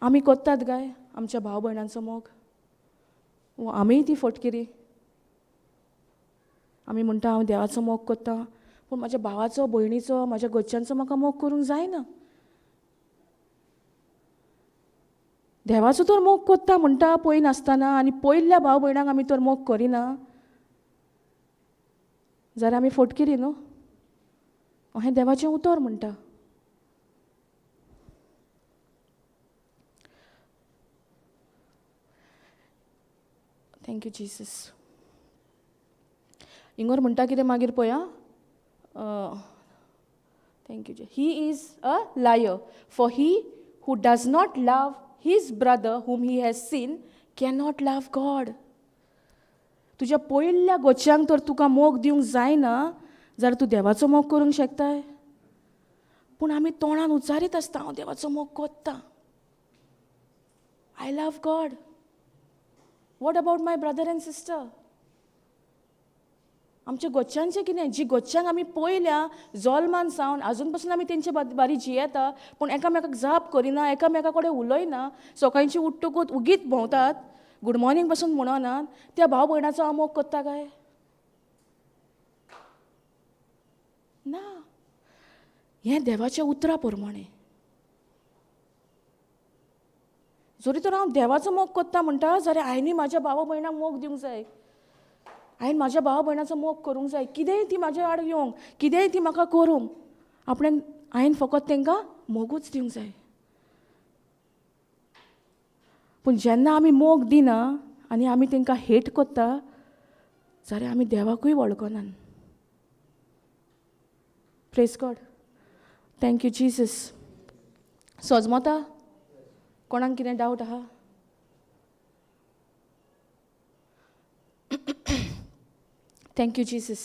आमी कोत्तात काय आमच्या भाव भयणांचो मोग? आमीय ती फोटकिरी. आमी म्हणटा हांव देवाचो मोग कोत्ता, पूण म्हाज्या भावाचो, भयणीचो, म्हाज्या गोच्च्यांचो म्हाका मोग करूंक जायना. देवाचो तर मोग कोत्ता म्हणटा पळय नासतना, आनी पयल्या भाव भयणांक आमी तर मोग करिना, जाल्यार आमी फोटकिरी न्हू. हें देवाचें उतर म्हणटा. Thank you Jesus. इंगोर म्हणटा कितें मागीर पळया, thank you. He is a liar, for he who does not love his brother whom he has seen cannot love God. तुज्या पयल्या गोच्च्यांक तर तुका मोग दिवंक जायना जाल्यार तूं देवाचो मोग करूंक शकताय? पूण आमी तोंडान उच्चारीत आसता हांव देवाचो मोग कोत्ता, I love God. What about my brother end sister? आमच्या गोच्च्यांचें कितें? जी गोच्च्यांक आमी पयल्या जल्मान सावन आजून पासून आमी तेंचे बारी जियेता, पूण एकामेकाक जाप करिना, एकामेका कडेन उलयना, सकाळची उठ्ठकूच उगीत भोंवतात, गूड मॉर्निंग पासून म्हणनात, त्या भाव भयणाचो हांव मोग कोत्ता काय? ना. हें देवाच्या उतरा प्रमाणें. जरी तर हांव देवाचो मोग कोत्ता म्हणटा जाल्यार हांवेंनी म्हाज्या भावा भयणांक मोग दिवंक जाय. हांवें म्हाज्या भावा भयणाचो मोग करूंक जाय. कितेंय ती म्हाज्या आड येवंक, कितेंय ती म्हाका करूंक, आपणाक हांवें फकत तांकां मोगूच दिवंक जाय. पूण जेन्ना आमी मोग दिना आनी आमी तांकां हेट कोत्ता जाल्यार आमी देवाकूय वळखनात. Praise God. Thank you Jesus. सोजमोता? कोणाक कितें डावट आहा? Thank you Jesus.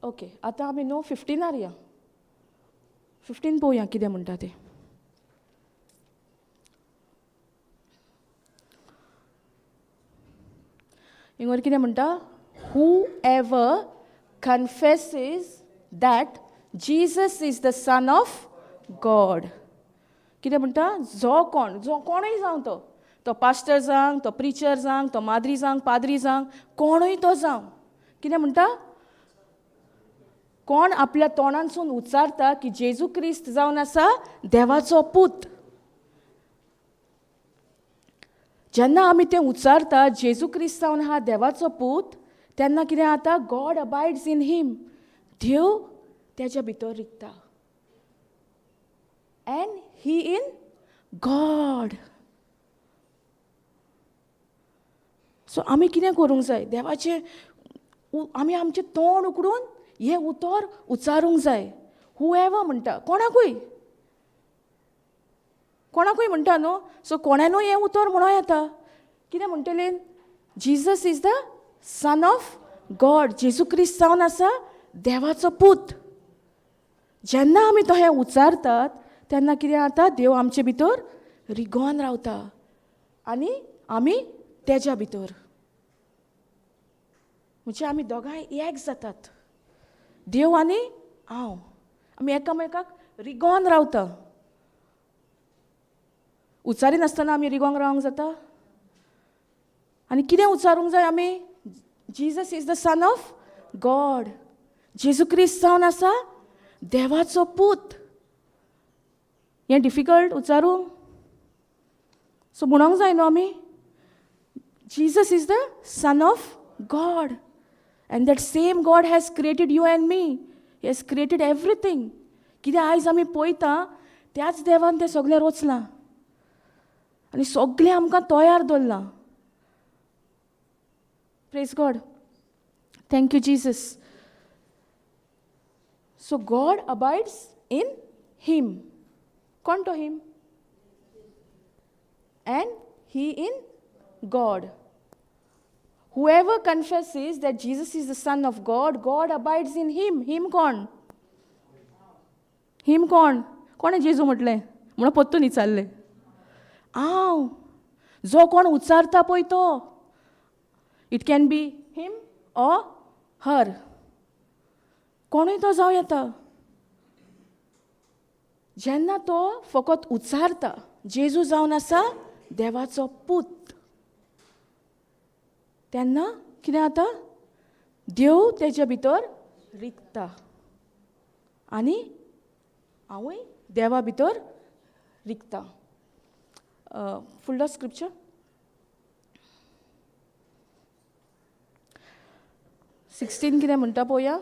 ओके, आतां आमी न्हू 15 या. 15 पळोवया कितें म्हणटा तें. हिंगोर कितें म्हणटा? Whoever confesses that Jesus is the son of God. कितें म्हणटा? जो कोणूय जावं तो पास्टर जावं, तो प्रिचर जावं, तो माद्री जावं, पाद्री जावं, कोणूय तो जावं. कितें म्हणटा? कोण आपल्या तोंडांसून उच्चारता की जेजू क्रिस्त जावन आसा देवाचो पूत, जेन्ना आमी तें उच्चारता जेजू क्रिस्त जावन आहा देवाचो पूत, तेन्ना कितें जाता? God abides in him. देव तेज्या भितर रिगता. And he in God. So आमी कितें करूंक जाय? देवाचें आमी आमचें तोंड उकडून हें उतर उच्चारूंक जाय. हू एवर म्हणटा, कोणाकूय म्हणटा न्हू. सो कोणानूय हें उतर म्हणूं येता. कितें म्हणटलें? Jesus is the son of God. जेजू क्रिस्त जावन आसा देवाचो पूत. जेन्ना आमी तो हें उच्चारतात तेन्ना कितें जाता? देव आमचे भितर रिगोवन रावता आनी आमी तेज्या भितर. म्हणजे आमी दोगांय एक जातात. देव आनी हांव, आमी एकामेकाक रिगोवन रावता. उच्चारिनासतना आमी रिगोवन रावंक जाता? आनी कितें उच्चारूंक जाय आमी? Jesus is the son of God. जेजू क्रिस्त जावन आसा देवाचो पूत. हें डिफिकल्ट उच्चारूंक? सो म्हणूंक जाय न्हू आमी, Jesus is the Son of God. And that same God has created you and me. He has created everything. कित्याक आयज आमी पळयता त्याच देवान तें सगळें रचलां आनी सगळें आमकां तयार दवरलां. Praise God. Thank you Jesus. So God abides in him. कोण तो हिम? And he in God. Whoever confesses that Jesus is the Son of God, God abides in him. Him कोण? Him कोण? कोणे जेजू म्हटलें म्हणून पत्तून विचारलें. हांव. जो कोण उच्चारता पळय तो. It can be him or her. कोणूय तो जावं येता. जेन्ना तो फकत उच्चारता जेजू जावन आसा देवाचो पूत, तेन्ना कितें जाता? देव तेच्या भितर रिगता आनी हांवूय देवा भितर रिगता. फुडलो स्क्रिप्चर. सिक्स्टीन कितें म्हणटा पळोवया.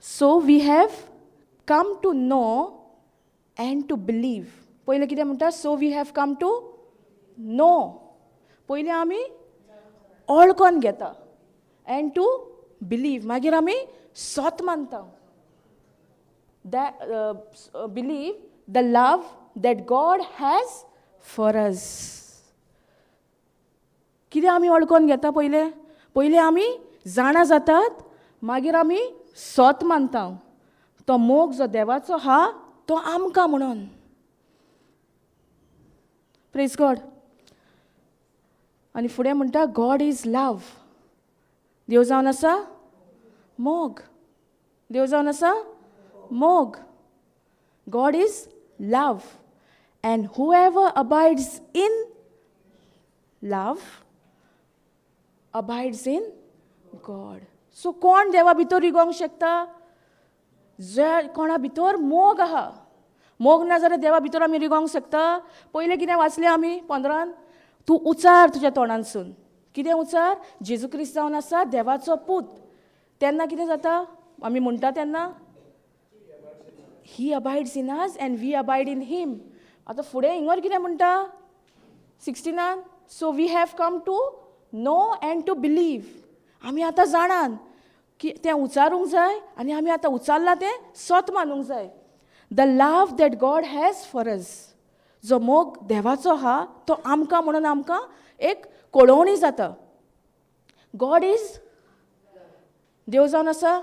So we have come to know and to believe. पयलें कितें म्हणटा? So we have come to know. पयलीं आमी ओळखोन घेता एंड टू बिलीव. मागीर आमी सोत मानता. Believe the love that God has for us. कितें आमी ओळखोन घेता पयलें? पयलीं आमी जाणा जातात, मागीर आमी सोत मानता तो मोग जो देवाचो हा तो आमकां म्हणून. Praise God. आनी फुडें म्हणटा गॉड इज लव. देव जावन आसा मोग. देव जावन आसा मोग. God is love. And whoever abides in love abides in God. So कोण देवा भितर रिगोंक शकता? जे कोणा भितर मोग आहा. मोग ना जाल्यार देवा भितर आमी रिगोंक शकता? पयलें कितें वाचलें आमी 15? तूं उचार तुज्या तोंडानसून. कितें उचार? जेजू क्रिस्त जावन आसा देवाचो पूत. तेन्ना कितें जाता? आमी म्हणटा तेन्ना he abides in us and we abide in him. आतां फुडें हिंगर कितें म्हणटा 16? So we have come to know and to believe. आमी आतां जाणान की तें उचारूंक जाय आनी आमी आतां उचारलां तें सोत मानूंक जाय. The love that God has for us. जो मोग देवाचो हा तो आमकां म्हणून आमकां एक कळोवणी जाता. गॉड इज देव जावन आसा.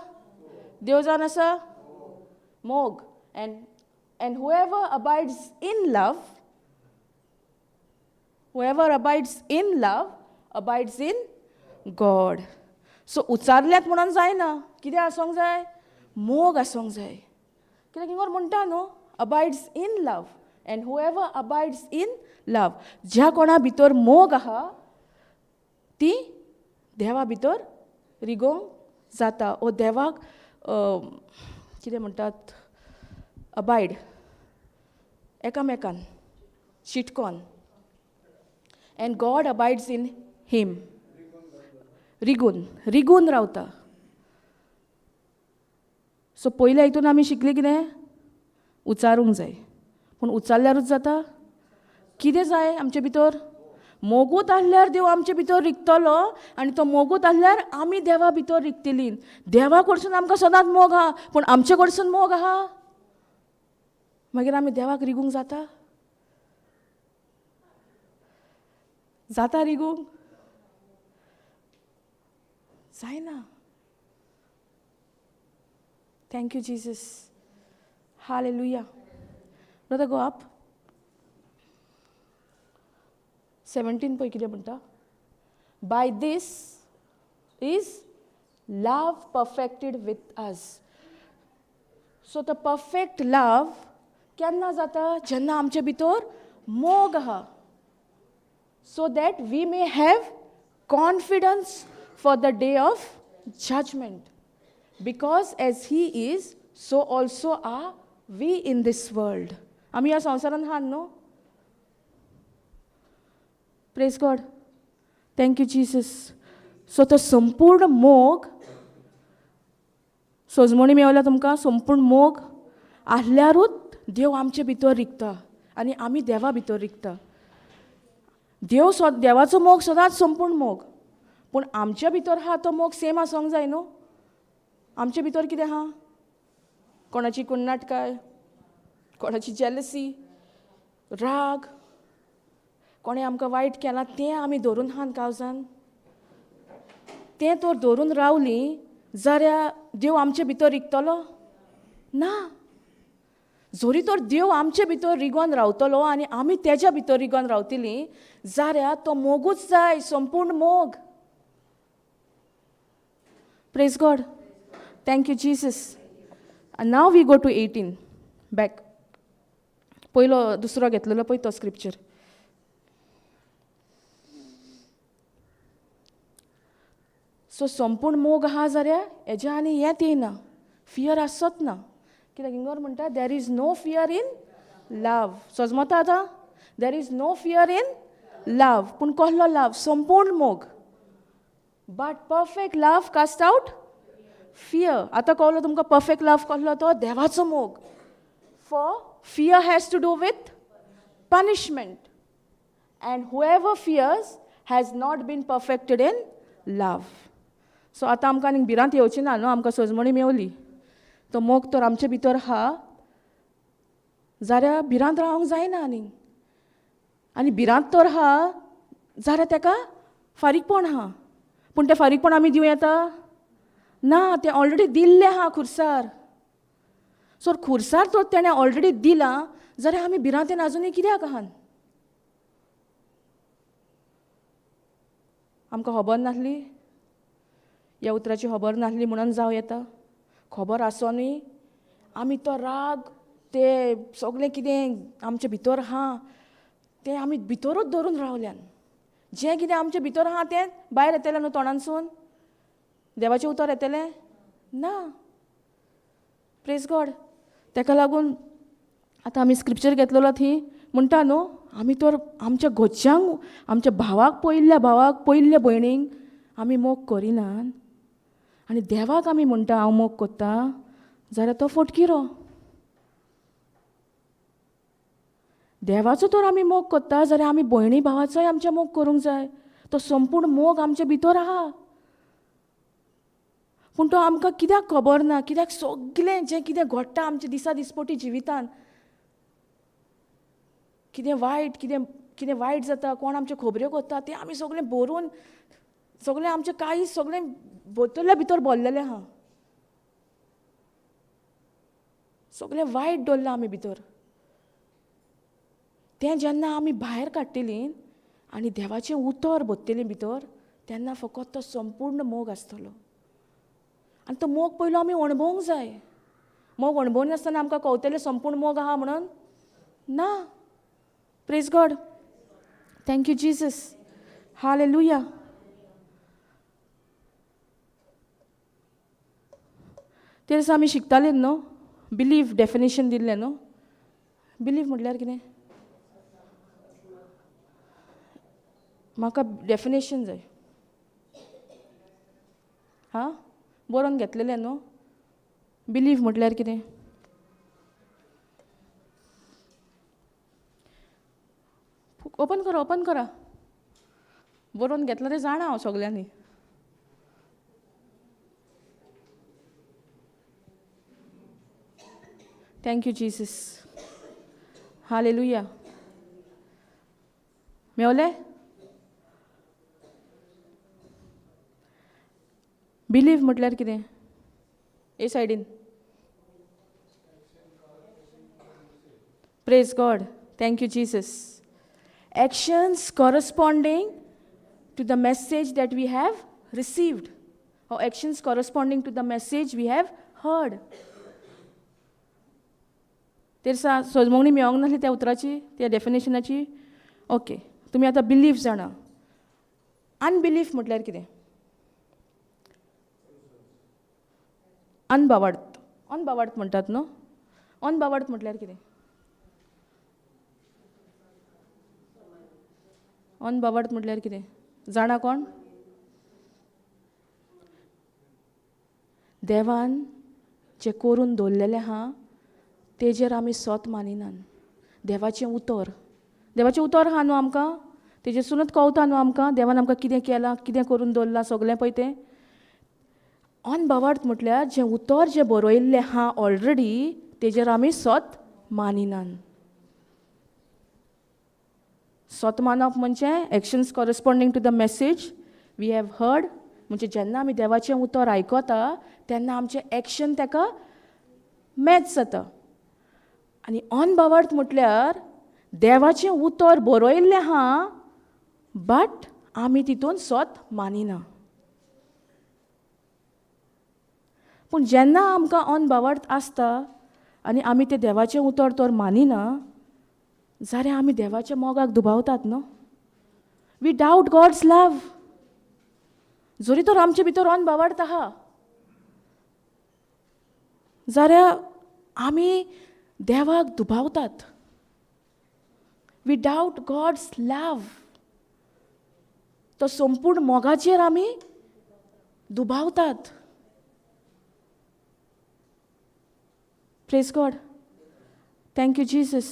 देव जावन आसा मोग. And whoever abides in love, whoever abides in love abides in God. So उचारल्यात म्हणून जायना. कितें आसूंक जाय? मोग आसूंक जाय. कित्याक हिंगर म्हणटा न्हू abides in love and whoever abides in love. ज्या कोणा भितर मोग आहा ती देवा भितर रिगोंक जाता. ओ देवाक कितें म्हणटात? अबायड. एकामेकान चिटकोन. And God abides in him. रिगून रावता. सो पयल्या हितून आमी शिकली कितें? उचारूंक जाय. पूण उचारल्यारूच जाता? कितें जाय आमचे भितर? मोगूत आहल्यार देव आमचे भितर रिगतलो आनी तो मोगूत आहल्यार आमी देवा भितर रिगतलीं. देवा कडसून आमकां सदांच मोग आहा पूण आमचे कडसून मोग आहा मागीर आमी देवाक रिगूंक जाता? जाता रिगूंक? जायना. Thank you, Jesus. Hallelujah. Brother, go up. 17 पळय कितें म्हणटा? By this is love perfected with us. So the perfect love केन्ना जाता? जेन्ना आमचे भितर मोग आहा. So that we may have confidence for the day of judgment. Because as he is so also are we in this world. आमी ह्या संवसारान आहात न्हू. Praise God. Thank you Jesus. So तो संपूर्ण मोग सोजमणी मेवल्या तुमकां. संपूर्ण मोग आसल्यारूच देव आमचे भितर रिगता आनी आमी देवा भितर रिगता. देवाचो मोग सदांच संपूर्ण मोग. पूण आमच्या भितर आहा तो मोग सेम आसूंक जाय न्हू. आमचे भितर कितें आहा? कोणाची कुन्नाटकाय, कोणाची जेलसी, राग, कोणें आमकां वायट केलां तें आमी धरून आहात काळजान. तें तर धरून रावलीं जाल्यार देव आमचे भितर रिगतलो ना. जोरी तर देव आमचे भितर रिगोन रावतलो आनी आमी तेज्या भितर रिगोन रावतलीं जाल्यार तो मोगूच जाय, संपूर्ण मोग. Praise God. Thank you Jesus. And now we go to 18 back. पयलो दुसरो घेतलेलो पळय तो स्क्रिप्चर. सो संपूर्ण मोग आहा जाल्यार हेज्या आनी हेंच येना. फियर आसत ना. कित्याक हिंगर म्हणटा there is no fear in love. समजता आतां? There is no fear in love. पूण कसलो लव? संपूर्ण मोग. But perfect love cast out fear. आतां कळलो तुमकां परफेक्ट लव कसलो तो? देवाचो मोग. For fear has to do with punishment. And however fears has not been perfected in love. So आतां आमकां आनीक भिरांत येवची ना न्हू. आमकां सजमणी मेवली. तो मोग तर आमचे भितर आहा जाल्यार भिरांत रावंक जायना आनीक. आनी भिरांत तर आहा जाल्यार ताका फारीकपण आहा. पूण तें फारीकपण आमी दिवं येता ना. तें ऑलरेडी दिल्लें आहा खुर्सार. सो खुर्सार तर तेणें ऑलरेडी दिलां जाल्यार आमी भिरांतेन आजुनूय कित्याक आहात? आमकां खबर नासली? ह्या उतराची खबर नासली म्हणून जावं येता. खबर आसोनूय आमी तो राग ते सगळें कितें आमचे भितर आहा तें आमी भितरूच धरून रावल्यान. जें कितें आमचे भितर आहा तें भायर येतलें न्हू तोंडानसून. देवाचें उतर येतलें ना. Praise God. ताका लागून आतां आमी स्क्रिप्चर घेतलेलो थंय म्हणटा न्हू आमी तर आमच्या घरच्यांक, आमच्या भावाक, पयल्या भावाक, पयल्या भयणीक आमी मोग करिनात आनी देवाक आमी म्हणटा हांव मोग कोत्ता जाल्यार तो फटकिरो. देवाचो तर आमी मोग कोत्ता जाल्यार आमी भयणी भावाचोय आमच्या मोग करूंक जाय. तो संपूर्ण मोग आमच्या भितर आहा. पूण तो आमकां कित्याक खबर ना? कित्याक सगळें जें कितें घडटा आमच्या दिसा दिसपटी जिवितान, कितें वायट जाता, कोण आमच्यो खबऱ्यो करता तें आमी सगळें बरोवन सगळें आमचें काळीज सगळें भितरल्या भितर भरलेलें आहा. सगळें वायट दवरलां आमी भितर. तें जेन्ना आमी भायर काडटलीं आनी देवाचें उतर भरतलीं भितर तेन्ना फकत तो संपूर्ण मोग आसतलो. आनी तो मोग पयलो आमी अणभवूंक जाय. मोग अणभवून नासतना आमकां कळटलें संपूर्ण मोग आहा म्हणून ना. Praise God. Thank you Jesus. Hallelujah. ते दिसा आमी शिकतालीं न्हू बिलीव डेफिनेशन दिल्लें न्हू. बिलीव म्हटल्यार कितें? म्हाका डेफिनेशन जाय. हां बरोवन घेतलेलें न्हू. बिलीव म्हटल्यार कितें? ओपन करा. बरोवन घेतलें तें जाणा हांव सगल्यांनी. Thank you Jesus. हालेलुया. मेवलें? बिलीव म्हटल्यार कितें? ए सायडीन. Praise God. Thank you Jesus. Actions corresponding to the message that we have received, or actions corresponding to the message we have heard. तेरसा सोजमोंगणी मेळोंक नासली त्या उतराची, त्या डेफिनेशनाची. ओके, तुमी आतां बिलीफ जाणा. अनबिलीफ म्हटल्यार कितें? अनबावर्त अनबावर्त म्हणटात न्हू. अनबावर्त म्हटल्यार कितें? अनबावर्त म्हटल्यार कितें जाणा कोण? देवान जें करून दवरलेलें आहा तेजेर आमी सत मानिनात. देवाचें उतर आहा न्हू आमकां, तेजेसूनच कळटा न्हू आमकां देवान आमकां कितें केलां, कितें करून दवरलां सगळें पळय तें. अनबावर्त म्हटल्यार जें उतर जें बरयल्लें आहा ऑलरेडी तेजेर आमी सत मानिनात. सत मानप म्हणजे actions corresponding to the message we have heard. म्हणजे जेन्ना आमी देवाचें उतर आयकता तेन्ना आमचें एक्शन ताका मॅच जाता. आनी अनबावर्त म्हटल्यार देवाचें उतर बरयल्लें आहा बट आमी तितून सत मानिना. पूण जेन्ना आमकां अनबावर्त आसता आनी आमी तें देवाचें उतर तर मानिना जाल्यार आमी देवाच्या मोगाक दुबावतात न्हू. We doubt God's love. जरी तर आमचे भितर अनबावर्त आहा जाल्यार आमी देवाक दुबावतात. We doubt God's love. तो संपूर्ण मोगाचेर आमी दुबावतात. Praise God. Thank you Jesus.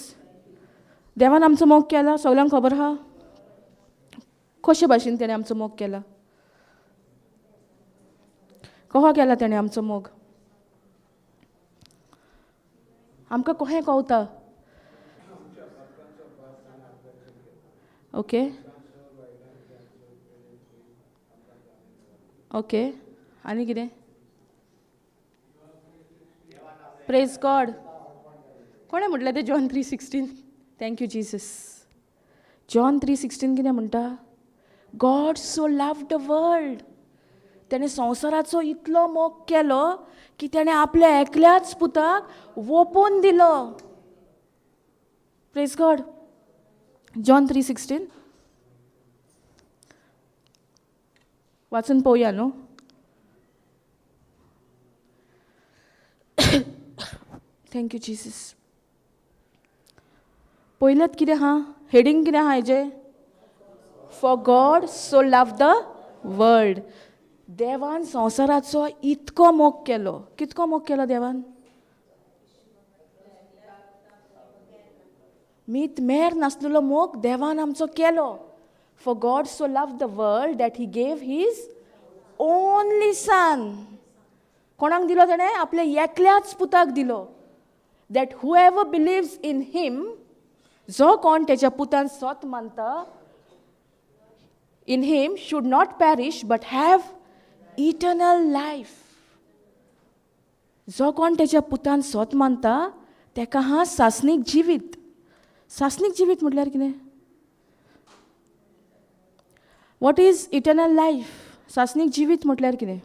देवान आमचो मोग केला सगळ्यांक खबर आहा. कशे भाशेन तेणें आमचो मोग केला? कहो केला तेणें आमचो मोग? आमकां कहें कळटा? ओके ओके आनी कितें? Praise God. कोणें म्हटलें तें John 3:16? Thank you Jesus. John 3:16 कितें म्हणटा? God so loved the world. तेणें संवसाराचो इतलो मोग केलो की तेणें आपल्या एकल्याच पुताक ओपून दिलो. Praise God. जॉन 3:16 वाचून पळोवया न्हू. Thank you Jesus. पयलेंत कितें आहा? हेडींग कितें आहा हेजें? For God so love the world. देवान संवसाराचो इतको मोग केलो. कितको मोग केलो देवान? मीत मेर नासलेलो मोग देवान आमचो केलो. For God so love the world that he gave his only son. कोणाक दिलो तेणें? आपल्या एकल्याच पुताक दिलो. That whoever believes in him, जो कोण तेच्या पुतान सत मानता, in him should not perish but have eternal life. जो कोण तेच्या पुतान सत मानता तेका हा सासनीक जिवीत. सासनीक जिवीत म्हटल्यार कितें? What is eternal life? सासनीक जिवीत म्हटल्यार कितें?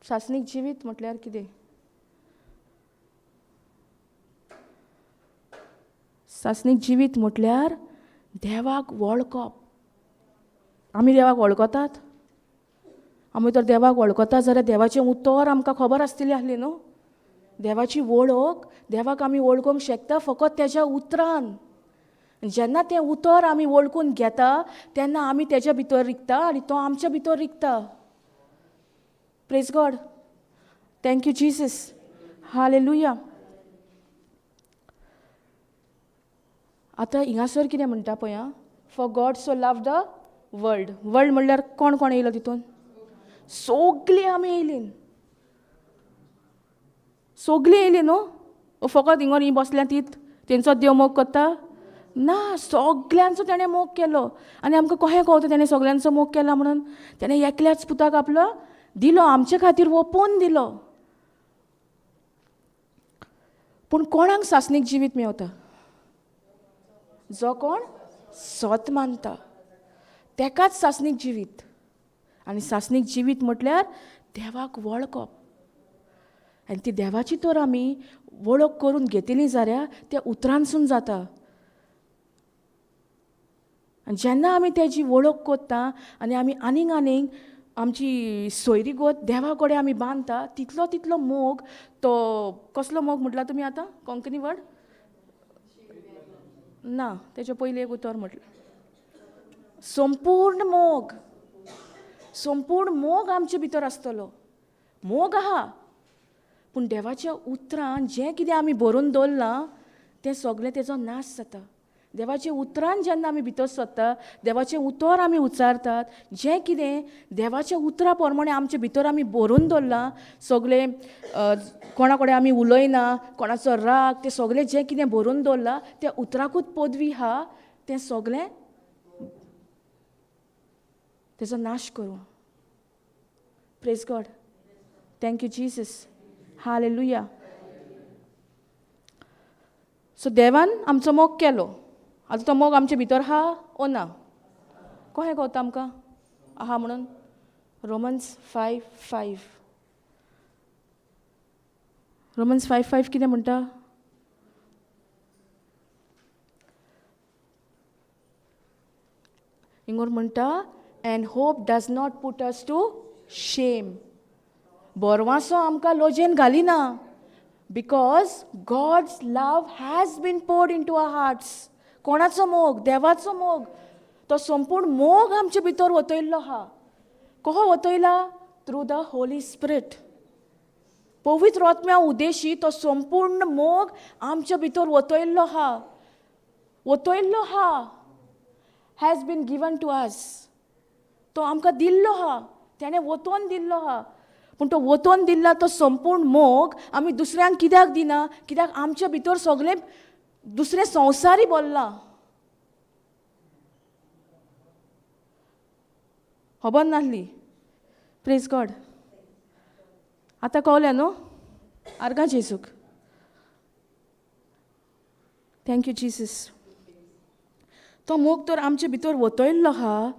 सासनीक जिवीत म्हटल्यार कितें? सासनीक जिवीत म्हटल्यार देवाक वळखप. आमी देवाक वळखतात? आमी तर देवाक वळखतात जाल्यार देवाचें उतर आमकां खबर आसतली आहली न्हू. देवाची वळख, देवाक आमी वळखूंक शकता फकत तेज्या उतरान. जेन्ना तें उतर आमी वळखून घेता तेन्ना आमी तेज्या भितर रिगता आनी तो आमच्या भितर रिगता. Praise God. Thank you Jesus. Hallelujah. आतां हिंगासर कितें म्हणटा पळय आं? For God so love the world. World म्हणल्यार कोण कोण येयलो तितून? सगलीं आमी येयलीं. सगलीं येयलीं न्हू. फकत हिंगर ही बसल्या तीच तेंचो देव मोग करता? ना, सगल्यांचो तेणें मोग केलो. आनी आमकां कहें कळटा तेणें सगल्यांचो मोग केला म्हणून? तेणें एकल्याच पुताक आपलो दिलो, आमचे खातीर ओपून दिलो. पूण कोणाक सासनीक जिवीत मेवता? जो कोण सत मानता तेकाच सासनीक जिवीत. आनी सासनीक जिवीत म्हटल्यार देवाक वळखप. आनी ती देवाची तर आमी वळख करून घेतली जाल्यार त्या उतरांसून जाता. आनी जेन्ना आमी तेजी वळख कोत्ता आनी आमी आनीक आमची सोयरी गोत देवा कडेन आमी बांदता, तितलो तितलो मोग तो कसलो मोग म्हटला तुमी आतां कोंकणी वर्ड ना, तेचे पयलीं एक उतर म्हटलें संपूर्ण मोग आमचे भितर आसतलो. मोग आहा, पूण देवाच्या उतरान जें कितें आमी बरोवन दवरलां तें सगळें तेजो नाश जाता. देवाच्या उतरान जेन्ना आमी भितर सरता, देवाचें उतर आमी उच्चारतात, जें कितें देवाच्या उतरा प्रमाणें आमचे भितर आमी बरोवन दवरलां, सगळें कोणा कडेन आमी उलयना, कोणाचो राग, तें सगळें जें कितें बरोवन दवरलां त्या उतराकूच पदवी आहा, तें सगळें तेजो नाश करूं. Praise God. Thank you Jesus. Hallelujah. So देवान आमचो मोग केलो. आतां तो मोग आमचे भितर आहा ओ ना? कशें कळटा आमकां आहा म्हणून? रोमन्स 5:5. रोमन्स 5:5 कितें म्हणटा? हिंगोर म्हणटा and hope does not put us to shame. बोरवासो आमकां लोजेन घालिना, because God's love has been poured into our hearts. कोणाचो मोग? देवाचो मोग. तो संपूर्ण मोग आमचे भितर वतयल्लो आहा. कहो वतयला? Through the holy spirit. पवित्र आत्म्या उद्देशी तो संपूर्ण मोग आमच्या भितर वतयल्लो आहा. Has been given to us. तो आमकां दिल्लो आहा, तेणें वतोन दिल्लो आहा. पूण तो वतोन दिल्ला तो संपूर्ण मोग आमी दुसऱ्यांक कित्याक दिना? कित्याक आमच्या भितर सगळें दुसरें संवसारी बोल्लां. खबर नासली. Praise God. आतां कळलें न्हू? आर्गां जेजूक. Thank you Jesus. तो मोग तर आमचे भितर वतयल्लो आहा,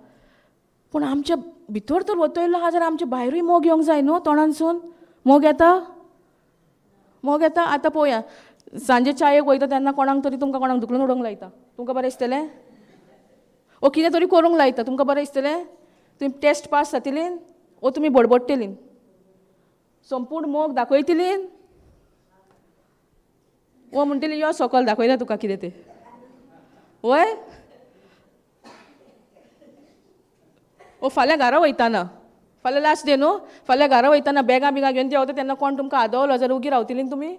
पूण आमच्या भितर तर वतयल्लो आहा जाल्यार आमच्या भायरूय मोग येवंक जाय न्हू. तोंडानसून मोग येता. आतां पळोवया, सांजे चायेक वयता तेन्ना कोणाक तरी तुमकां कोणाक दुखलून उडोवंक लायता, तुमकां बरें दिसतलें? ओ कितें तरी करूंक लायता, तुमकां बरें दिसतलें? तुमी टेस्ट पास जातलीं ओ तुमी बडबडटलीं? संपूर्ण मोग दाखयतलीं ओ म्हणटलीं यो सकयल दाखयता तुका कितें तें? वय ओ फाल्यां घरा वयताना, फाल्यां लास्ट डे न्हू, फाल्यां घरा वयताना बॅगां बिगां घेवन देंवता तेन्ना कोण तुमकां आदवलो जाल्यार उगी रावतलीं तुमी?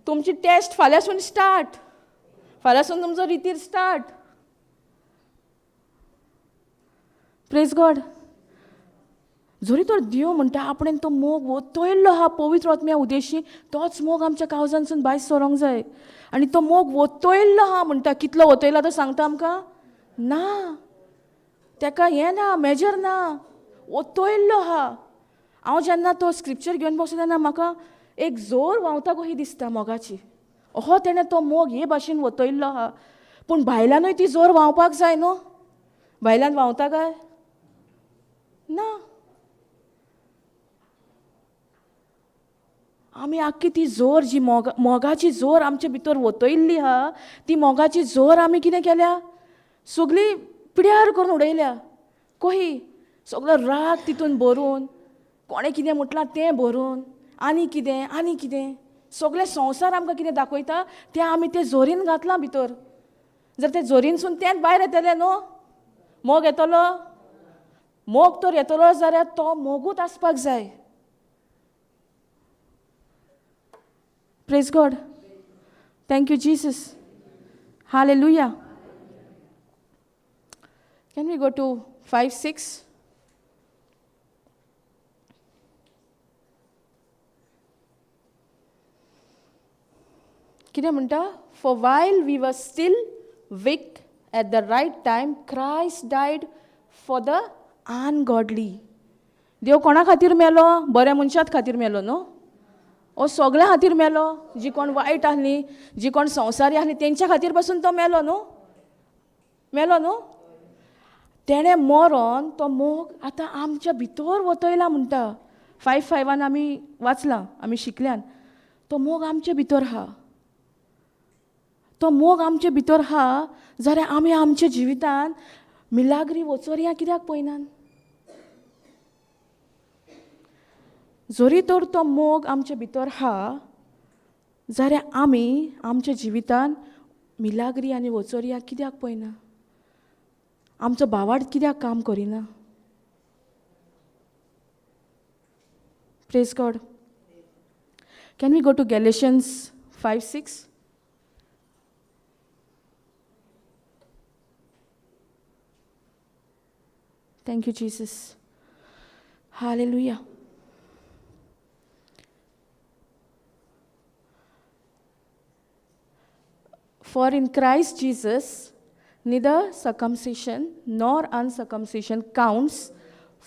तुमची टेस्ट फाल्यांसून स्टार्ट. फाल्यांसून तुमचो रितीर स्टार्ट. Praise God. जरी तर देव म्हणटा आपणें तो मोग वतयल्लो आहा पवित्र आत्म्या उद्देशी, तोच मोग आमच्या काळजांसून भायर सरोंक जाय. आनी तो मोग वतयल्लो आहा म्हणटा, कितलो वतयला तो सांगता आमकां? ना, तेका हें ना, मेजर ना. वतयल्लो आहा. हांव जेन्ना तो स्क्रिप्चर घेवन बसता तेन्ना म्हाका एक जोर व्हांवता कशी दिसता मोगाची. हो तेणें तो मोग हे भाशेन वतयल्लो आहा. पूण भायल्यानूय ती जोर व्हांवपाक जाय न्हू. भायल्यान व्हांवता काय? ना. आमी आख्खी ती जोर जी मोगाची जोर आमच्या भितर वतयल्ली आहा, ती मोगाची जोर आमी कितें केल्या? सगळी पिड्यार करून उडयल्या. कशी? सगळो राग तितून भरून, कोणें कितें म्हटलां तें भरून, आनी कितें सगळें संवसार आमकां कितें दाखयता तें आमी ते जोरीन घातलां भितर. जर ते जोरीनसून तेंच भायर येतलें न्हू, मोग येतलो? मोग तर येतलो जाल्यार तो मोगूच आसपाक जाय. Praise God. Thank you, Jesus. Hallelujah. Can we go to 5:6? कितें म्हणटा? For while we were still weak, at the right time, Christ died for the ungodly. देव कोणा खातीर मेलो? बऱ्या मनशात खातीर मेलो न्हू? ओ सगळ्या खातीर मेलो. जी कोण वायट आहली, जी कोण संवसारी आहली तेंच्या खातीर पासून तो मेलो न्हू. तेणें मरोन तो मोग आतां आमच्या भितर वतयला म्हणटा. 5:5 आमी वाचलां, आमी शिकल्यान. तो मोग आमचे भितर आहा. तो मोग आमचे भितर आहा जाल्यार आमी आमच्या जिवितान मिलाग्री वचोरयां कित्याक पळयनात? जरी तर तो मोग आमचे भितर आहा जाल्यार आमी आमच्या जिवितान मिलाग्री आनी वचोरयां कित्याक पळयना? आमचो भावार्थ कित्याक काम करिना? Praise God. Can we go to Galatians 5:6? Thank you, Jesus. Hallelujah. For in Christ Jesus, neither circumcision nor uncircumcision counts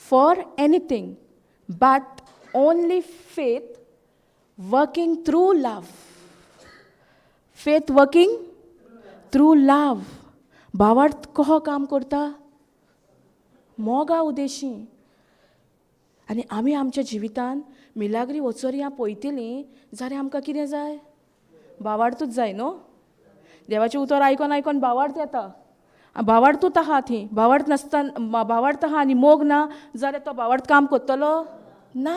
for anything, but only faith working through love. Faith working through love. भावार्थ कहो काम करता? मोगा उद्देशी. आनी आमी आमच्या जिवितान मिलाग्री वचोरयां पळयतलीं जाल्यार आमकां कितें जाय? भावार्थूच जाय न्हू? देवाचें उतर आयकोन आयकोन भावार्थ येता. भावार्थूच आहा थंय. भावार्थ नासतना भावार्थ आहा आनी मोग ना जाल्यार तो भावार्थ काम करतलो ना.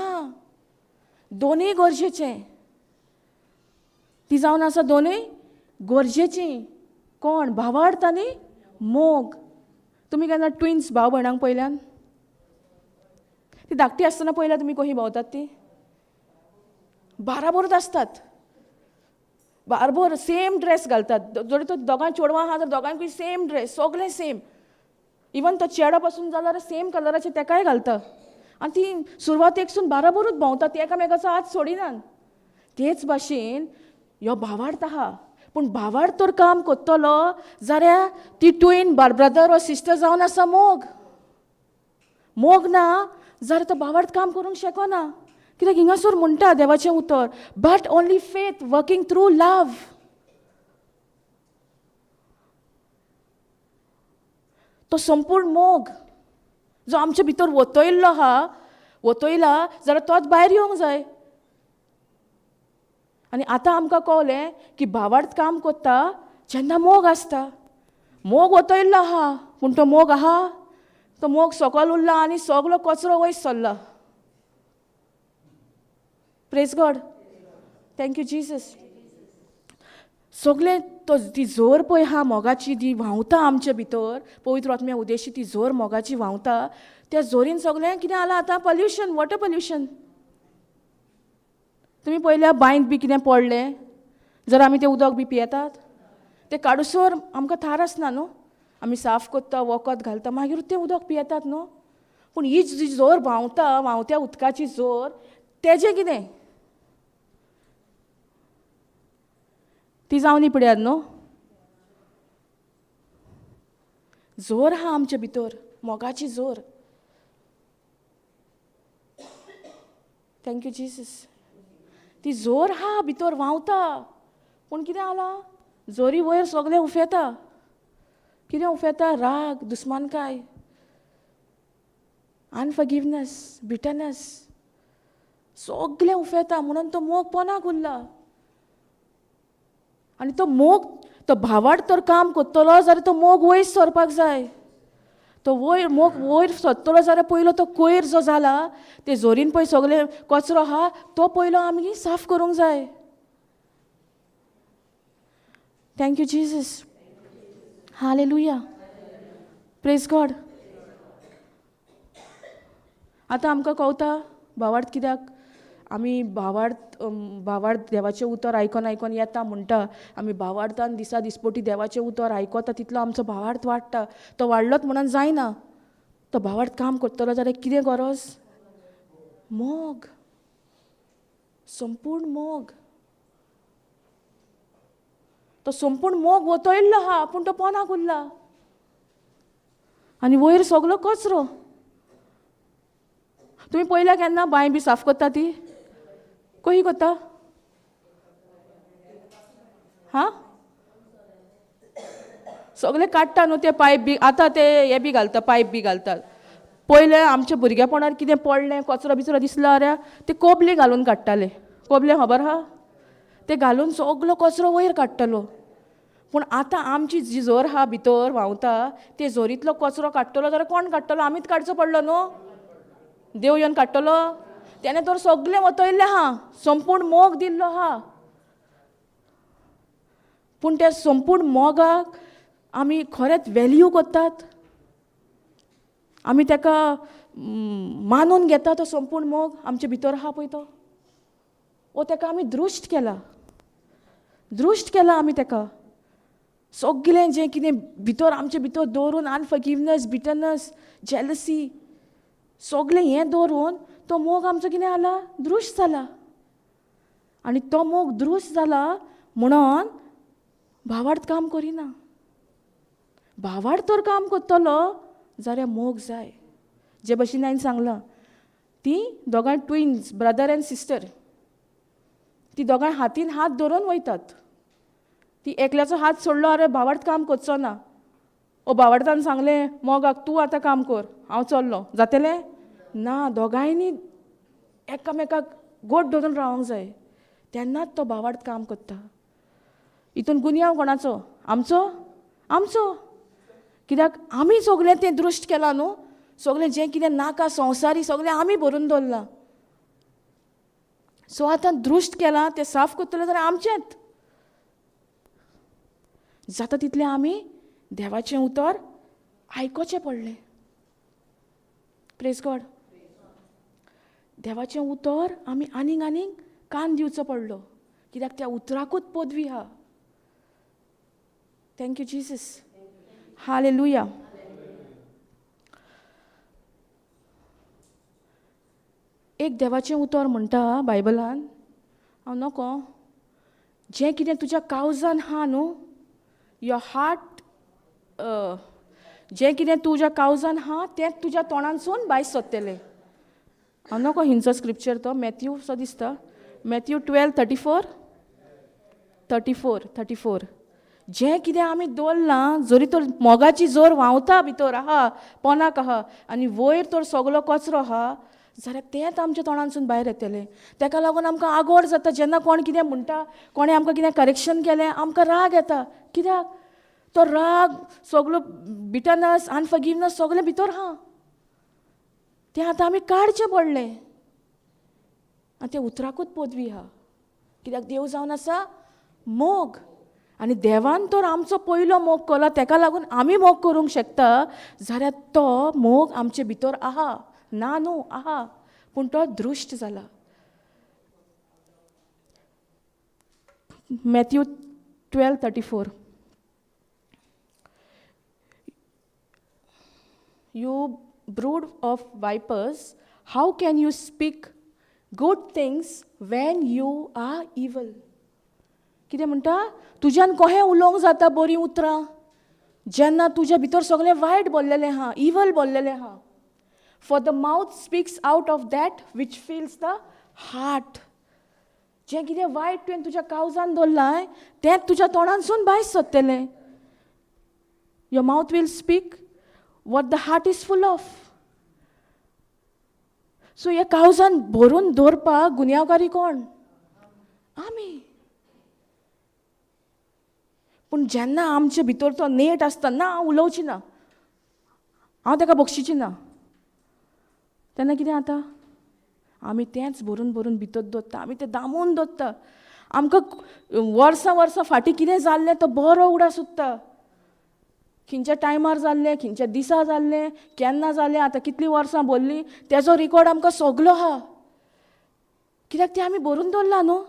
दोनूय गरजेचें. ती जावन आसा दोनूय गरजेचीं. कोण? भावार्थ आनी मोग. तुमी केन्ना ट्विन्स भाव भयणांक पळयल्यान? ती धाकटी आसतना पळयल्या तुमी कशी भोंवतात ती? बाराबोरच आसतात. बारबोर सेम ड्रेस घालतात. जरी तो दोगांय चेडवां आहा जाल्यार दोगांयकूय सेम ड्रेस, सगळें सेम. इवन तो चेडो पासून जाल्यार सेम कलराचे तेकाय घालता. आनी ती सुरवातेकसून बाराबोरूच भोंवतात. ती एकामेकाचो हात सोडिनात. तेच भाशेन ह्यो भावार्थ आहा. पूण भावार्थ तर काम करतलो जाल्यार ती ट्वीन ब्रदर वा सिस्टर जावन आसा मोग. मोग ना जाल्यार तो भावार्थ काम करूंक शकना. कित्याक हिंगासर म्हणटा देवाचें उतर, but only faith working through love. तो संपूर्ण मोग जो आमच्या भितर वतयल्लो आहा, वतयला जाल्यार तोच भायर येवंक जाय. आनी आतां आमकां कळलें की भावार्थ काम करता जेन्ना मोग आसता. मोग वतयल्लो आहा पूण तो मोग आहा, तो मोग सकयल उरला आनी सगलो कचरो वयर सरला. Praise God. Thank you Jesus. सगळें तो ती जोर पळय आहा मोगाची ती व्हांवता आमचे भितर, पवित्र आत्म्या उद्देशी ती जोर मोगाची व्हांवता. त्या जोरीन सगळें कितें जालां आतां? Pollution, water pollution. तुमी पळयल्या बांयत बी कितें पडलें जर आमी तें उदक बी पियेतात? तें काडूसर आमकां थार आसना न्हू? आमी साफ करता, वखद घालता, मागीर तें उदक पियेतात न्हू? पूण ही जी जोर व्हांवता, व्हांवत्या उदकाची जोर, तेजें कितें? ती जावनी पिड्याद न्हू? जोर आहा आमचे भितर, मोगाची जोर. Thank you Jesus. ती जोर आहा भितर व्हांवता. पूण कितें जालां? जोरी वयर सगळें उफेता. कितें उफेता? राग, दुस्मानकाय, अनफॉरगिवनेस, बिटरनेस, सगळें उफेता. म्हणून तो मोग पोनाक उरला. आनी तो मोग, तो भावार्थ तर काम करतलो जाल्यार तो मोग वयर सरपाक जाय. तो वयर मोग वयर सरतलो जाल्यार पयलो तो कोयर जो जाला ते जोरीन पळय सगळें कचरो आहा तो पयलो आमी साफ करूंक जाय. Thank you Jesus. Hallelujah. Praise God. आतां आमकां कळटा भावार्थ कित्याक आमी भावार्थ देवाचें उतर आयकोन आयकोन येता म्हणटा. आमी भावार्थान दिसा दिसपटी देवाचें उतर आयकता तितलो आमचो भावार्थ वाडटा. तो वाडलोच म्हणून जायना. तो भावार्थ काम करतलो जाल्यार कितें गरज? मोग, संपूर्ण मोग. तो संपूर्ण मोग वतयल्लो आहा पूण तो पोनाक उरला. आनी वयर सगलो कचरो. तुमी पयल्या केन्ना बांय बी साफ करता ती? कशी करता? हां? सगळे काडटा न्हू ते पायप बी. आतां ते हे बी घालता, पायप बी घालतात. पयले आमच्या भुरगेपणान कितें पडलें, कचरो बिचरो दिसलो जाल्यार ते कोबले घालून काडटाले. कोबले खबर आहा? ते घालून सगलो कचरो वयर काडटलो. पूण आतां आमची जी झोर आहा भितर व्हांवता ते झोरींतलो कचरो काडटलो जाल्यार कोण काडटलो? आमीच काडचो पडलो न्हू. देव येवन काडटलो? त्याने तर सगळें वतयल्लें आहा, संपूर्ण मोग दिल्लो आहा. पूण त्या संपूर्ण मोगाक आमी खरेंच वेल्यू करतात? आमी ताका मानून घेता तो संपूर्ण मोग आमचे भितर आहा पळय तो? वो ताका आमी दृश्ट केला आमी ताका. सगळें जें कितें भितर आमचे भितर दवरून अनफॉरगिवनेस, बिटरनेस, जेलसी सगळें हें दवरून तो मोग आमचो कितें जाला? दृश्ट जाला. आनी तो मोग दृश्ट जाला म्हणून भावार्थ काम करिना. भावार्थ तर काम करतलो जाल्यार मोग जाय. जे भशेन हांवें सांगलां, ती दोगांय ट्विन्स, ब्रदर एंड सिस्टर, ती दोगांय हातीन हात धरून वयतात. ती एकल्याचो हात सोडलो अरे भावार्थ काम करचो ना. भावार्थान सांगलें मोगाक तूं आतां काम कर, हांव चल्लों, जातलें? ना, दोगांयनी एकामेकाक गोट धरून रावंक जाय. तेन्नाच तो भावार्थ काम करता. हितून गुन्यांव कोणाचो? आमचो. कित्याक आमी सगळें तें दृश्ट केलां न्हू. सगळें जें कितें नाका संवसारी सगळें आमी भरून दवरलां. सो आतां दृश्ट केलां तें साफ करतलें जाल्यार आमचेंच. जाता तितलें आमी देवाचें उतर आयकोचें पडलें. Praise God. देवाचें उतर आमी आनीक कान दिवचो पडलो. कित्याक त्या उतराकूच पदवी आहा. Thank you Jesus. हालेलुया. एक देवाचें उतर म्हणटा बायबलान, हांव नोको, जें कितें तुज्या काळजान आहा न्हू, युअर हार्ट, जें कितें तुज्या काळजान आहा तें तुज्या तोंडांतसून भायर सरतलें. हांव नोको हिंचो स्क्रिप्चर तो मॅथ्यू सो दिसता, मॅथ्यू 12:34. जें कितें आमी दवरलां, जरी तर मोगाची जोर व्हांवता भितर आहा, पोनाक आहा, आनी वयर तर सगळो कचरो आहा, जाल्यार तेंच आमच्या तोंडांतसून भायर येतलें. ताका लागून आमकां आगोड जाता. जेन्ना कोण कितें म्हणटा, कोणें आमकां कितें करेक्शन केलें, आमकां राग येता. कित्याक? तो राग, सगळो बिटरनेस, अनफॉरगिवनेस सगळें भितर आहा. तें आतां आमी काडचें पडलें. आनी तें उतराकूच पदवी आहा. कित्याक देव जावन आसा मोग. आनी देवान तर आमचो पयलो मोग केलो, ताका लागून आमी मोग करूंक शकता, जाल्यार तो मोग आमचे भितर आहा. ना न्हू, आहा, पूण तो दृश्ट जाला. Matthew 12:34. You brood of vipers, how can you speak good things when you are evil? कितें म्हणटा? तुज्यान कहें उलोवंक जाता बरीं उतरां जेन्ना तुज्या भितर सगळें वायट बोल्लेलें आहा, इवल बोल्लेलें आहा. For the mouth speaks out of that which fills the heart. जें कितें वायट तुवें तुज्या काळजान दवरलां तेंच तुज्या तोंडांतसून भायर सरतलें. Your mouth will speak what the heart is full of. So ह्या काळजान भरून दवरपाक गुन्यांवकारी कोण? आमी. पूण जेन्ना आमचे भितर तो नेट आसता, ना हांव उलोवची ना, हांव ताका बक्षिची ना, तेन्ना कितें जाता? आमी तेंच भरून भितर दवरता. आमी तें दामून दवरता. आमकां वर्सां फाटीं कितें जाल्लें तो बरो उगडास सुट्टा. खंयच्या टायमार जाल्लें, खंयच्या दिसा जाल्लें, केन्ना जालें, आतां कितलीं वर्सां भरलीं, तेजो रिकॉर्ड आमकां सगलो आहा. कित्याक तें आमी भरून दवरलां न्हू.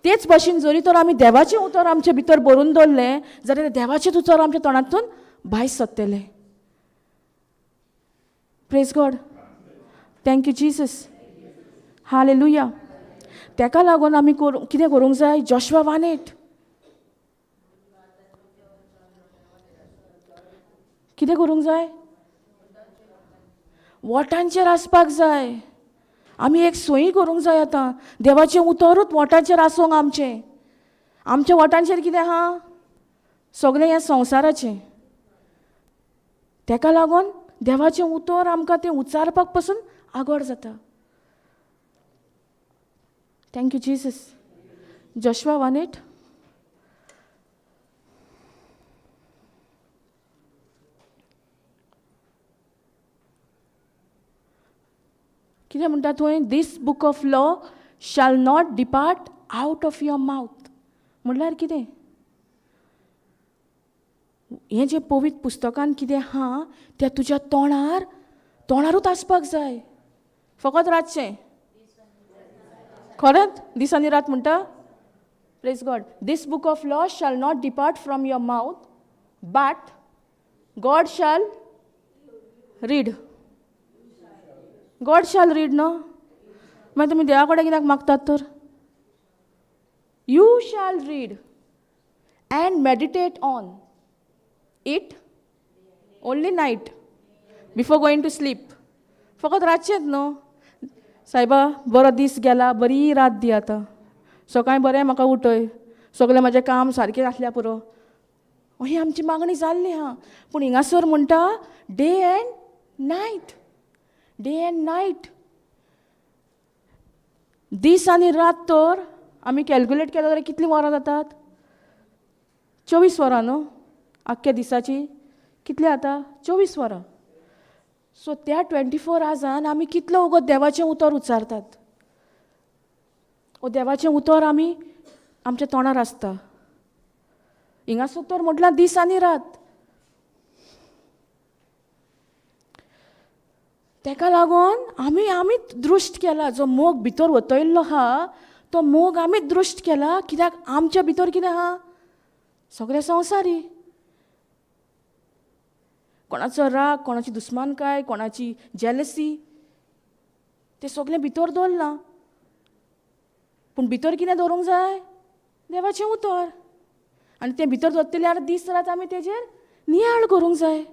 तेच भाशेन जरी तर आमी देवाचें उतर आमचे भितर भरून दवरलें, जाल्यार देवाचेंच उतर आमच्या तोंडांतून भायर सरतलें. Praise God. Thank you Jesus. Hallelujah. ताका लागून आमी कितें करूंक जाय? जोशुआ 1:8. कितें करूंक जाय? वोटांचेर आसपाक जाय. आमी एक सोयी करूंक जाय. आतां देवाचें उतरूच वोटांचेर आसूंक आमचें. आमच्या वोटांचेर कितें आहा? सगळें हें संवसाराचें. ताका लागून देवाचें उतर आमकां तें उच्चारपाक पासून आगोड जाता. Thank you Jesus. जोशुआ 1:8. कितें म्हणटा थंय, this book of law shall not depart out of your mouth. म्हणल्यार कितें? हें जें पवित्र पुस्तकान कितें आहा तें तुज्या तोंडारूच आसपाक जाय. फकत रातचें. खरेंच दिसांनी रात म्हणटा. Praise God. This book of law shall not depart from your mouth, but God shall read. God shall read न्हू. मागीर तुमी देवा कडेन कित्याक मागतात तर? You shall read and meditate on it only night before going to sleep. फकत रातचेंच न्हू. सायबा बरो दीस गेला, बरी रात दी आतां. सकाळीं बरें म्हाका उठय, सगळें म्हाजें काम सारकें आसल्या पुरो. ही आमची मागणी जाल्ली आहा. पूण हिंगासर म्हणटा day and night. Day and night. दीस आनी रात तर आमी कॅल्क्युलेट केलो जाल्यार कितलीं वरां जातात? 24 वरां न्हू. आख्ख्या दिसाची कितली जाता? 24 वरां. सो त्या 24 आवर्सान आमी कितलो वगत देवाचें उतर उच्चारतात. ओ देवाचें उतर आमी आमच्या तोंडार आसता. हिंगासर तर म्हटल्यार दीस आनी रात. तेका लागून आमीच दृश्ट केला. जो मोग भितर वतयल्लो आहा तो मोग आमीच दृश्ट केला. कित्याक आमच्या भितर कितें आहा? सगळें संवसारी. कोणाचो राग, कोणाची दुस्मानकाय, कोणाची जेलसी, तें सगळें भितर दवरलां. पूण भितर कितें दवरूंक जाय? देवाचें उतर. आनी तें भितर दवरतल्यार दीस रात आमी तेजेर नियाळ करूंक जाय.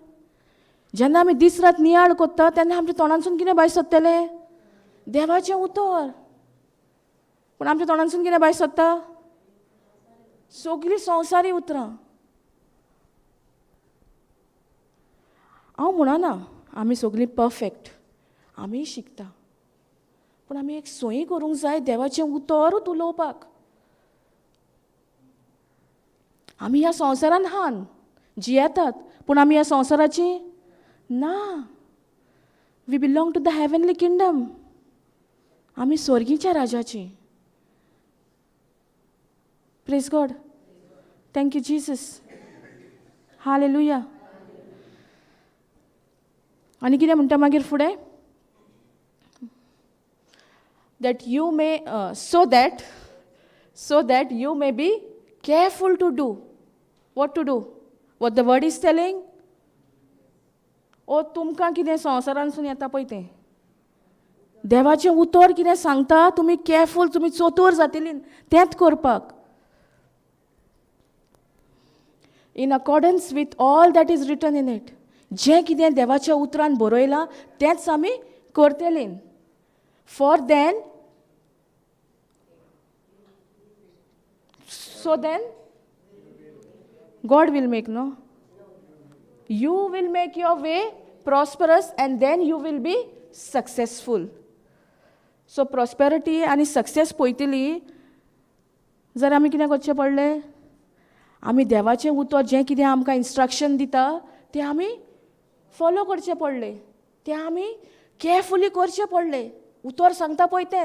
जेन्ना आमी दीस रात नियाळ कोत्ता तेन्ना आमच्या तोंडांसून कितें भायर सरतलें? देवाचें उतर. पूण आमच्या तोंडांसून कितें भायर सरता? सगळीं संवसारी उतरां. हांव म्हणना आमी सगळीं परफेक्ट. आमी शिकता. पूण आमी एक सोय करूंक जाय देवाचें उतरूच उलोवपाक. आमी ह्या संवसारान आहान, जियेतात, पूण आमी ह्या संवसाराची ना. We belong to the heavenly kingdom. आमी स्वर्गीच्या राजाची. Praise God. Thank you Jesus. Hallelujah. आनी कितें म्हणटा मागीर फुडें? that you may so that you may be careful to do what the word is telling. ओ तुमकां कितें संवसारांसून येता पळय तें देवाचें उतर कितें सांगता, तुमी केअरफूल, तुमी चोतोर जातलीं तेंच करपाक. In accordance with all that is written in it. जें कितें देवाच्या उतरान बरयलां तेंच आमी करतलीं. For then so then God will make, no? You will make your way prosperous and then you will be successful. So prosperity आणि success पळयतली जर आमी कितें करचें पडलें? आमी देवाचें उतर जें कितें आमकां इंस्ट्रक्शन दिता तें आमी फॉलो करचें पडलें. तें आमी केअरफुली करचें पडलें. उतर सांगता पळय तें.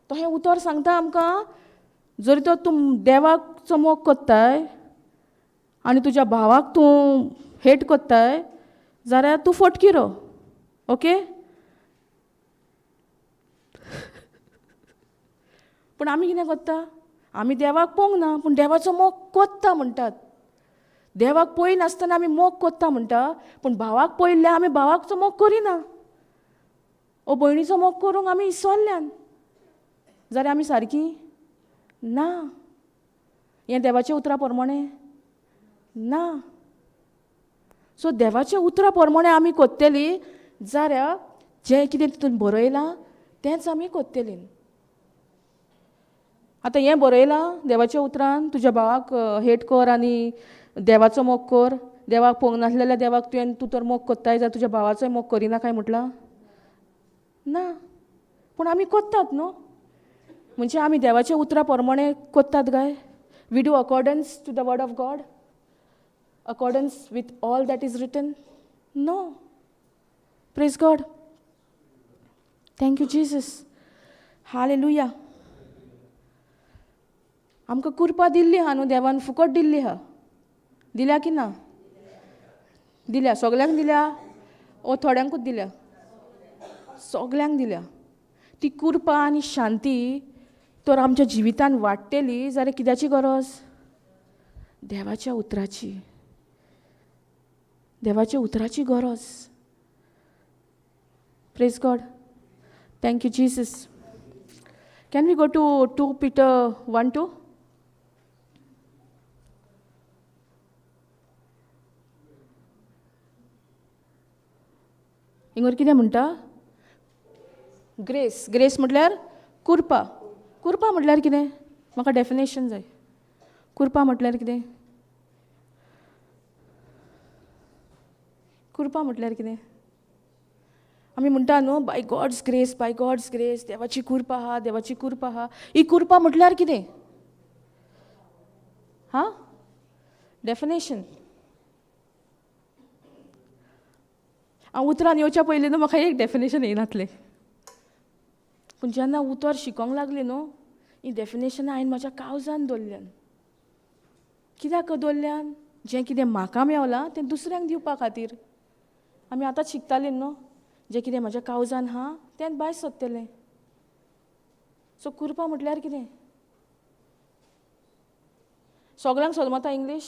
तो हें उतर सांगता आमकां जरी तो तूं देवाचो मोग कोत्ताय आनी तुज्या भावाक तूं हेट कोत्ताय जाल्यार तूं फटकिरो. ओके? पूण आमी कितें कोत्ता? आमी देवाक पळोवंक ना पूण देवाचो मोग कोत्ता म्हणटात. देवाक पळयनासतना आमी मोग कोत्ता म्हणटा पूण भावाक पळयल्ल्या आमी भावाचो मोग करिना. ओ भयणीचो मोग करूंक आमी इसरल्यान जाल्यार आमी सारकीं ना. हें देवाच्या उतरा प्रमाणें ना. सो देवाच्या उतरा प्रमाणें आमी कोत्तेलीं जाल्यार जें कितें तितून बरयलां तेंच आमी कोत्तेलीं. आतां हें बरयलां देवाच्या उतरान तुज्या भावाक हेट कर आनी देवाचो मोग कर. देवाक पळोवंक नासलेल्या देवाक तूं तर मोग कोत्ताय जाल्यार तुज्या भावाचोय मोग करिना काय म्हटलां? ना. पूण आमी कोत्तात न्हू. म्हणजे आमी देवाच्या उतरा प्रमाणें कोत्तात काय? We do accordance to the word of God, accordance with all that is written? No. Praise God. Thank you Jesus. Hallelujah. आमकां कृपा दिल्ली आहा न्हू देवान, फुकट दिल्ली आहा. दिल्या की ना? दिल्या. सगल्यांक दिल्या ओ थोड्यांकूच दिल्या? सगल्यांक दिल्या. ती कृपा आनी शांती तर आमच्या जिवितान वाडटली जाल्यार कित्याची गरज? देवाच्या उतराची. देवाच्या उतराची गरज. Praise God. Thank you Jesus. Can we go to 2 Peter 1:2? हिंगर कितें म्हणटा? ग्रेस. ग्रेस म्हटल्यार कृपा. कृपा म्हटल्यार कितें? म्हाका डेफिनेशन जाय. कृपा म्हटल्यार कितें? कृपा म्हटल्यार कितें? आमी म्हणटा न्हू by God's grace, by God's grace, देवाची कृपा आहा, देवाची कृपा आहा. ही कृपा म्हटल्यार कितें? हां? डेफिनेशन. हांव उतरान येवच्या पयलीं न्हू म्हाका एक डेफिनेशन येयनातलें. पूण जेन्ना उतर शिकोंक लागलें न्हू, ही डेफिनेशनां हांवें म्हाज्या काळजान दवरल्यान. कित्याक दवरल्यान? जें कितें म्हाका मेवलां तें दुसऱ्यांक दिवपा खातीर. आमी आतांच शिकतालीं न्हू, जें कितें म्हाज्या काळजान आहा तें भायर सरतलें. सो कृपा म्हटल्यार कितें? सगळ्यांक समजता इंग्लीश?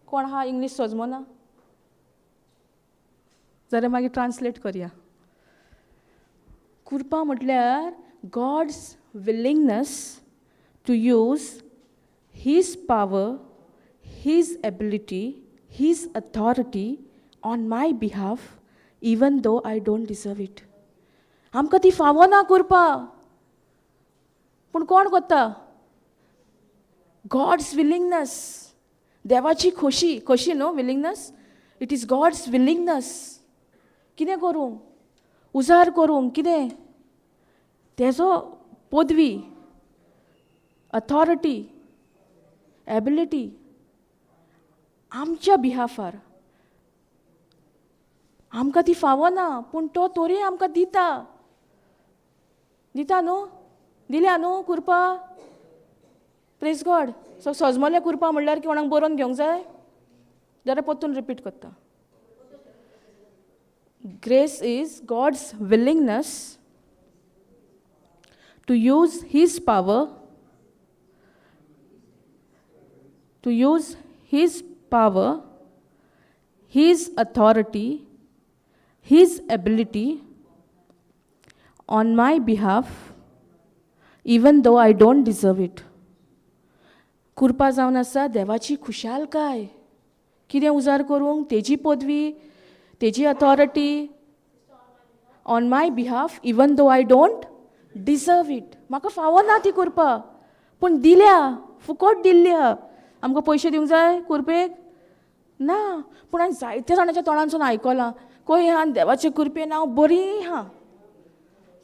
कोण आहा इंग्लीश समजना? जाल्यार मागीर ट्रान्सलेट करया. कृपा म्हटल्यार God's willingness to use his power, his ability, his authority on my behalf even though I don't deserve it. आमकां ती फावना कृपा. पूण कोण करता? God's willingness. देवाची खोशी. खोशी न्हू willingness? It is God's willingness. कितें करूंक? उजार करूंक. कितें? तेजो पदवी, अथॉरिटी, एबिलिटी आमच्या बिहाफार. आमकां ती फावना पूण तो तोरी आमकां दिता. दिता न्हू? दिल्या न्हू कृपा? Praise God. सो सजमले कृपा म्हणल्यार कोणाक बरोवन घेवंक जाय? जाल्यार परतून रिपीट करता. Grace is God's willingness to use his power, his authority, his ability on my behalf even though I don't deserve it. कृपा जावन आसा देवाची खुशालकाय. कितें उजार करूंक? तेजी पदवी, तेजी authority on my behalf even though I don't deserve it. म्हाका फावना ती कृपा पूण दिल्या. फुकट दिल्ल्या. आमकां पयशे दिवंक जाय कृपेक? ना. पूण हांवें जायत्या जाणांच्या तोंडांसून आयकलां खंय हां देवाचे कृपेन हांव बरी हां.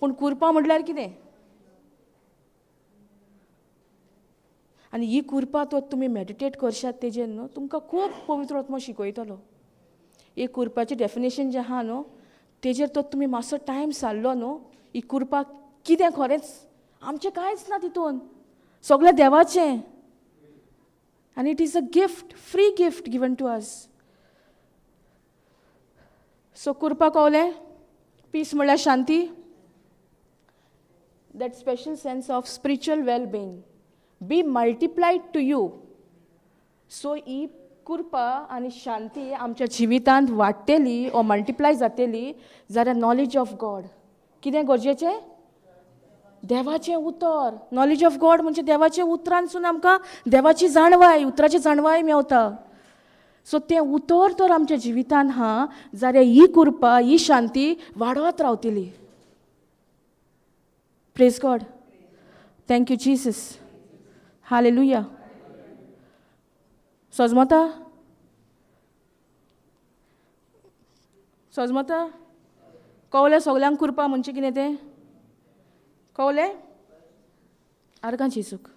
पूण कृपा म्हटल्यार कितें? आनी ही कृपा तो तुमी मेडिटेट करशात तेजेर न्हू तुमकां खूब पवित्र आत्मो शिकयतलो. एक कृपाचें डेफिनेशन जें आहा न्हू तेजेर तो तुमी मातसो टायम सारलो न्हू ही कृपा कितें खरेंच आमचें कांयच ना तितून. सगळें देवाचें. आनी it is a gift, free gift given to us. So कृपा कळ्ळें? पीस म्हळ्यार शांती. That special sense of spiritual well being be multiplied to you. So ही कृपा आनी शांती आमच्या जिवितांत वाडटली ओ मल्टिप्लाय जातली जाल्यार नॉलेज ऑफ गॉड. कितें गरजेचें? देवाचें उतर. नॉलेज ऑफ गॉड म्हणजे देवाच्या उतरांसून आमकां देवाची जाणवाय, उतराची जाणवाय मेवता. सो तें उतर तर आमच्या जिवितांत आहा जाल्यार ही कृपा, ही शांती वाडत रावतली. Praise God. Thank you Jesus. Hallelujah. सजमता? सजमता? कळ्ळें सगल्यांक कृपा म्हणजे कितें तें? कळ्ळें? आर्गां जेजूक.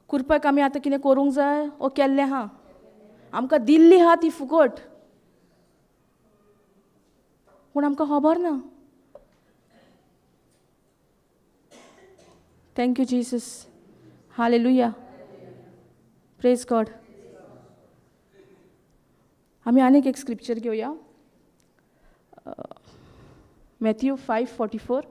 कृपाक आमी आतां कितें करूंक जाय ओ केल्लें आहा? आमकां दिल्ली आहा ती फुकट. पूण आमकां खबर ना. Thank you Jesus. Hallelujah. Praise God. आमी आनीक एक स्क्रिप्चर घेवया. मॅथ्यू 5:44.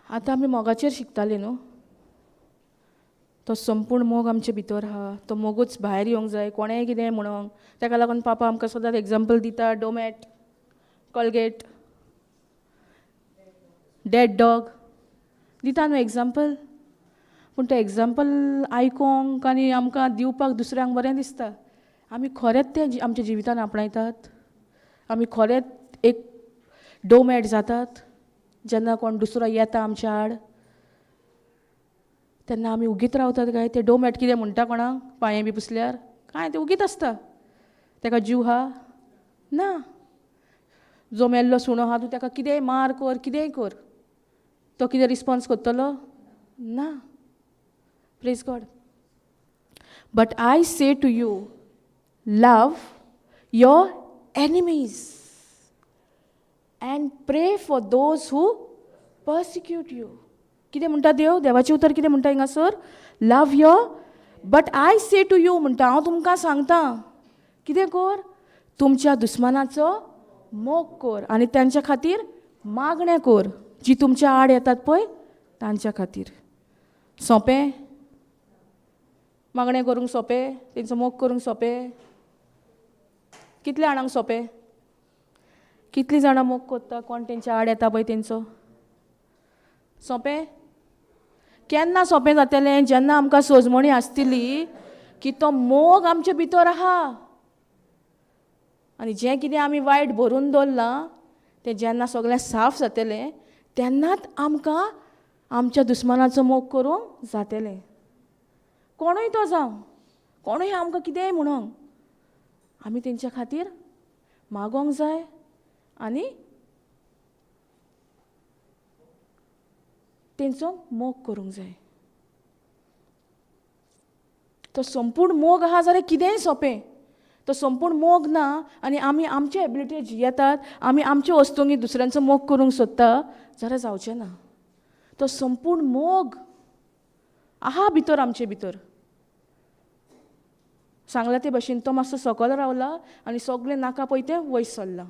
आतां आमी मोगाचेर शिकताले न्हू. तो संपूर्ण मोग आमचे भितर आहा. तो मोगूच भायर येवंक जाय. कोणेंय कितें म्हणोंक. ताका लागून पापा आमकां सदांच एग्जाम्पल दिता. डोमॅट, कॉलगेट, डेड डॉग दिता न्हू एग्जाम्पल. पूण तें एग्जाम्पल आयकोंक आनी आमकां दिवपाक दुसऱ्यांक बरें दिसता. आमी खरेंच तें आमच्या जिवितान आपणायतात. आमी खरेंच एक डोमॅट जातात. जेन्ना कोण दुसरो येता आमच्या आड तेन्ना आमी उगीत रावतात काय. ते डोमॅट कितें म्हणटा कोणाक पांये बी पुसल्यार कांय तें उगीत आसता. ताका जीव आहा ना. जो मेल्लो सुणो आहा तूं ताका कितेंय मार कर, कितेंय कर, तो कितें रिस्पॉन्स करतलो ना. Praise God. But I say to you, love your enemies and pray for those who persecute you. कितें म्हणटा देव? देवाचें उतर कितें म्हणटा हिंगासर? Love your. But I say to you म्हणटा, हांव तुमकां सांगता कितें कर? तुमच्या दुस्मानाचो मोग कर आनी तांच्या खातीर मागणें कर, जी तुमच्या आड येतात पळय तांच्या खातीर. सोंपें? मागणें करूंक सोंपें? तेंचो मोग करूंक सोंपें? कितल्या जाणांक सोंपें? कितलीं जाणां मोग करता कोण तेंच्या आड येता पळय तेंचो? सोंपें? केन्ना सोंपें जातलें? जेन्ना आमकां सोजमणी आसतली की तो मोग आमच्या भितर आहा आनी जें कितें आमी वायट भरून दवरलां तें जेन्ना सगळें साफ जातलें तेन्नाच आमकां आमच्या दुस्मानाचो मोग करूंक जातलें. कोणूय तो जावं, कोणूय आमकां कितेंय म्हणोंक, आमी तेंच्या खातीर मागोंक जाय आनी तेंचो मोग करूंक जाय. तो संपूर्ण मोग आहा जाल्यार कितेंय सोंपें. तो संपूर्ण मोग ना आनी आमी आमचे एबिलिटी जियेतात, आमी आमच्यो वस्तूंनी दुसऱ्यांचो मोग करूंक सोदता जाल्यार जावचें ना. तो संपूर्ण मोग आहा भितर आमचे भितर. सांगला ते भाशेन तो मातसो सकयल रावला आनी सगळें नाका पळय तें वयर सरलां.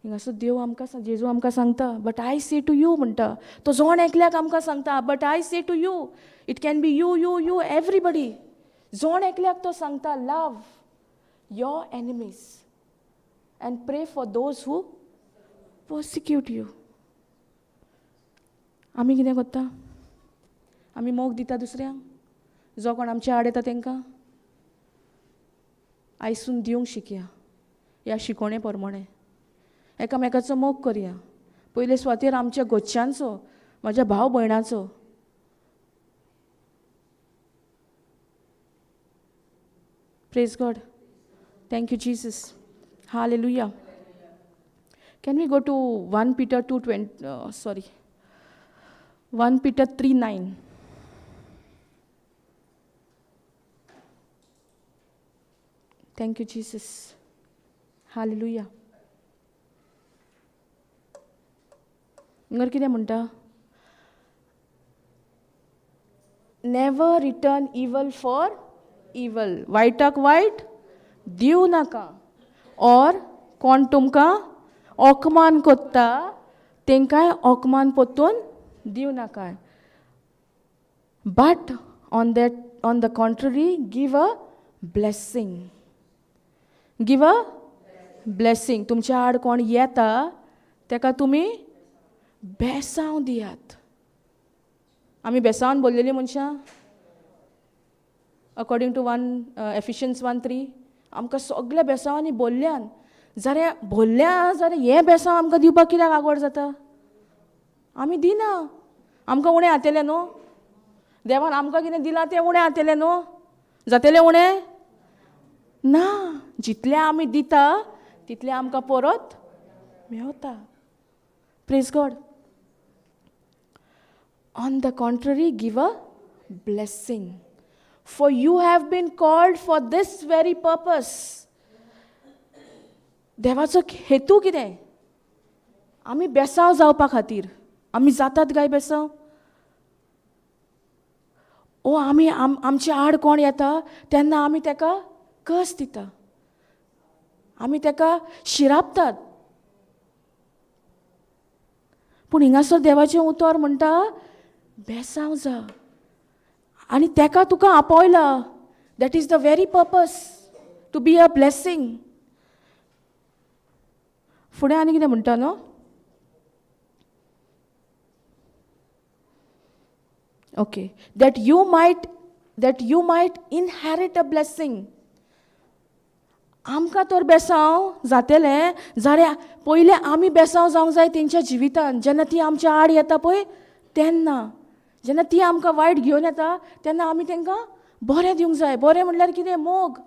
हिंगासर देव आमकां, जेजू आमकां सांगता but I say to you म्हणटा. तो जोण एकल्याक आमकां सांगता but I say to you. It can be you you you everybody. जोण एकल्याक तो सांगता love your enemies and pray for those who persecute you. आमी कितें करता? आमी मोग दिता दुसऱ्यांक. जो कोण आमच्या आड येता तांकां आयसून दिवंक शिकया. ह्या शिकोवणे प्रमाणे एकामेकाचो मोग करया. पयले सुवातेर आमच्या घरच्यांचो, म्हज्या भाव भयणाचो. Praise God. Thank you Jesus. Hallelujah. Can we go to 1 Peter 3:9. Thank you Jesus. Hallelujah. हिंगर कितें म्हणटा? नेवर रिटर्न इवल फॉर इवल. वायटाक वायट दिव नाका. और कोण तुमकां ओकमान कोत्ता तेंकाय ओकमान पोत्तून दिव नाका. But on the contrary give a blessing. Give a blessing. तुमच्या आड कोण येता ताका तुमी बेसांव दियात. आमी बेसांवन बोललेलीं मनशां अकॉर्डिंग टू Ephesians 1:3 आमकां सगळ्या बेसांवांनी बोल्ल्यान जाल्यार हें बेसांव आमकां दिवपाक कित्याक आवड जाता? आमी दिना. आमकां उणें जातलें न्हू. देवान आमकां कितें दिलां तें उणें जातलें न्हू. जातलें उणें ना. जितलें आमी दिता तितलें आमकां परत Mewat. Praise God. On the contrary give a blessing. For you have been called for this very purpose. देवाचो हेतू कितें? आमी बेसांव जावपा खातीर. आमी जातात काय बेसांव? ओ आमी आमचे आड कोण येता तेन्ना आमी ताका कस दिता. आमी ताका शिरापतात. पूण हिंगासर देवाचें उतर म्हणटा बेसांव जा. आनी ताका तुका आपयला. That is the very purpose to be a blessing. फुडें आनी कितें म्हणटा न्हू? Okay. That you might inherit a blessing. आमकां तर बेसांव जातलें जाल्यार पयलें आमी बेसांव जावंक जाय तेंच्या जिवितान. जेन्ना ती आमच्या आड येता पळय तेन्ना, जेन्ना ती आमकां वायट घेवन येता तेन्ना आमी तांकां बरें दिवंक जाय. बरें म्हणल्यार कितें? मोग.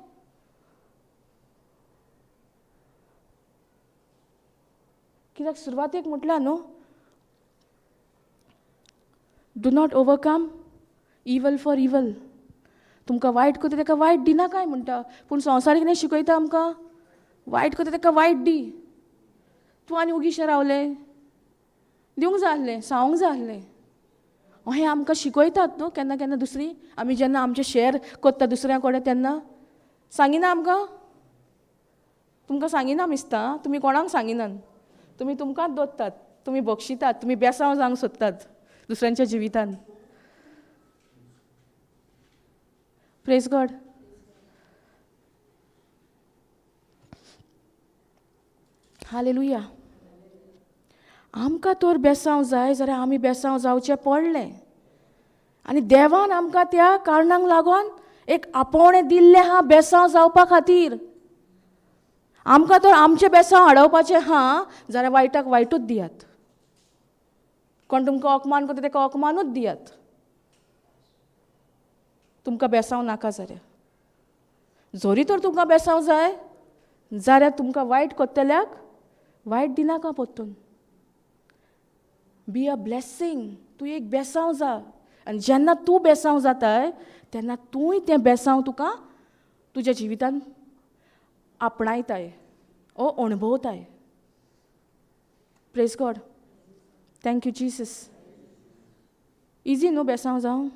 कित्याक सुरवातेक म्हटलां न्हू, डू नॉट ओवरकम इवल फॉर इवल. तुमकां वायट करता ताका वायट दिना काय म्हणटा. पूण संवसार कितें शिकयता आमकां? वायट करता ताका वायट दी. तूं आनी उगीशें रावलें. दिवंक जाय आसलें, सांगूंक जाय आसलें. हें आमकां शिकयतात न्हू केन्ना केन्ना दुसरी. आमी जेन्ना आमचें शॅर करता दुसऱ्या कडेन तेन्ना सांगिना आमकां. तुमकां सांगिना मिस्ता. तुमी कोणाक सांगिनात. तुमी तुमकांच दोत्तात. तुमी बक्षितात. तुमी बेसांव जावंक सोदतात दुसऱ्यांच्या जिवितान. Praise God. हालेलुया. आमकां तर बेसांव जाय जाल्यार आमी बेसांव जावचें पडलें. आनी देवान आमकां त्या कारणांक लागून एक आपोवणें दिल्लें आहा बेसांव जावपा खातीर. आमकां तर आमचें बेसांव हाडोवपाचें आहा जाल्यार वायटाक वायटूच दियात. कोण तुमकां अपमान करता ताका अपमानूच दियात. तुमकां बेसांव नाका जाल्यार. जोरी तर तुमकां बेसांव जाय जाल्यार तुमकां वायट कोत्तल्याक वायट दिनाका परतून. बी अ ब्लेसिंग. तूं एक बेसांव जा. आनी जेन्ना तूं बेसांव जाताय तेन्ना तूंय तें बेसांव तुका तुज्या जिवितान आपणायताय ओ अणभवताय. Praise God. Thank you Jesus. Easy न्हू बेसांव जावं?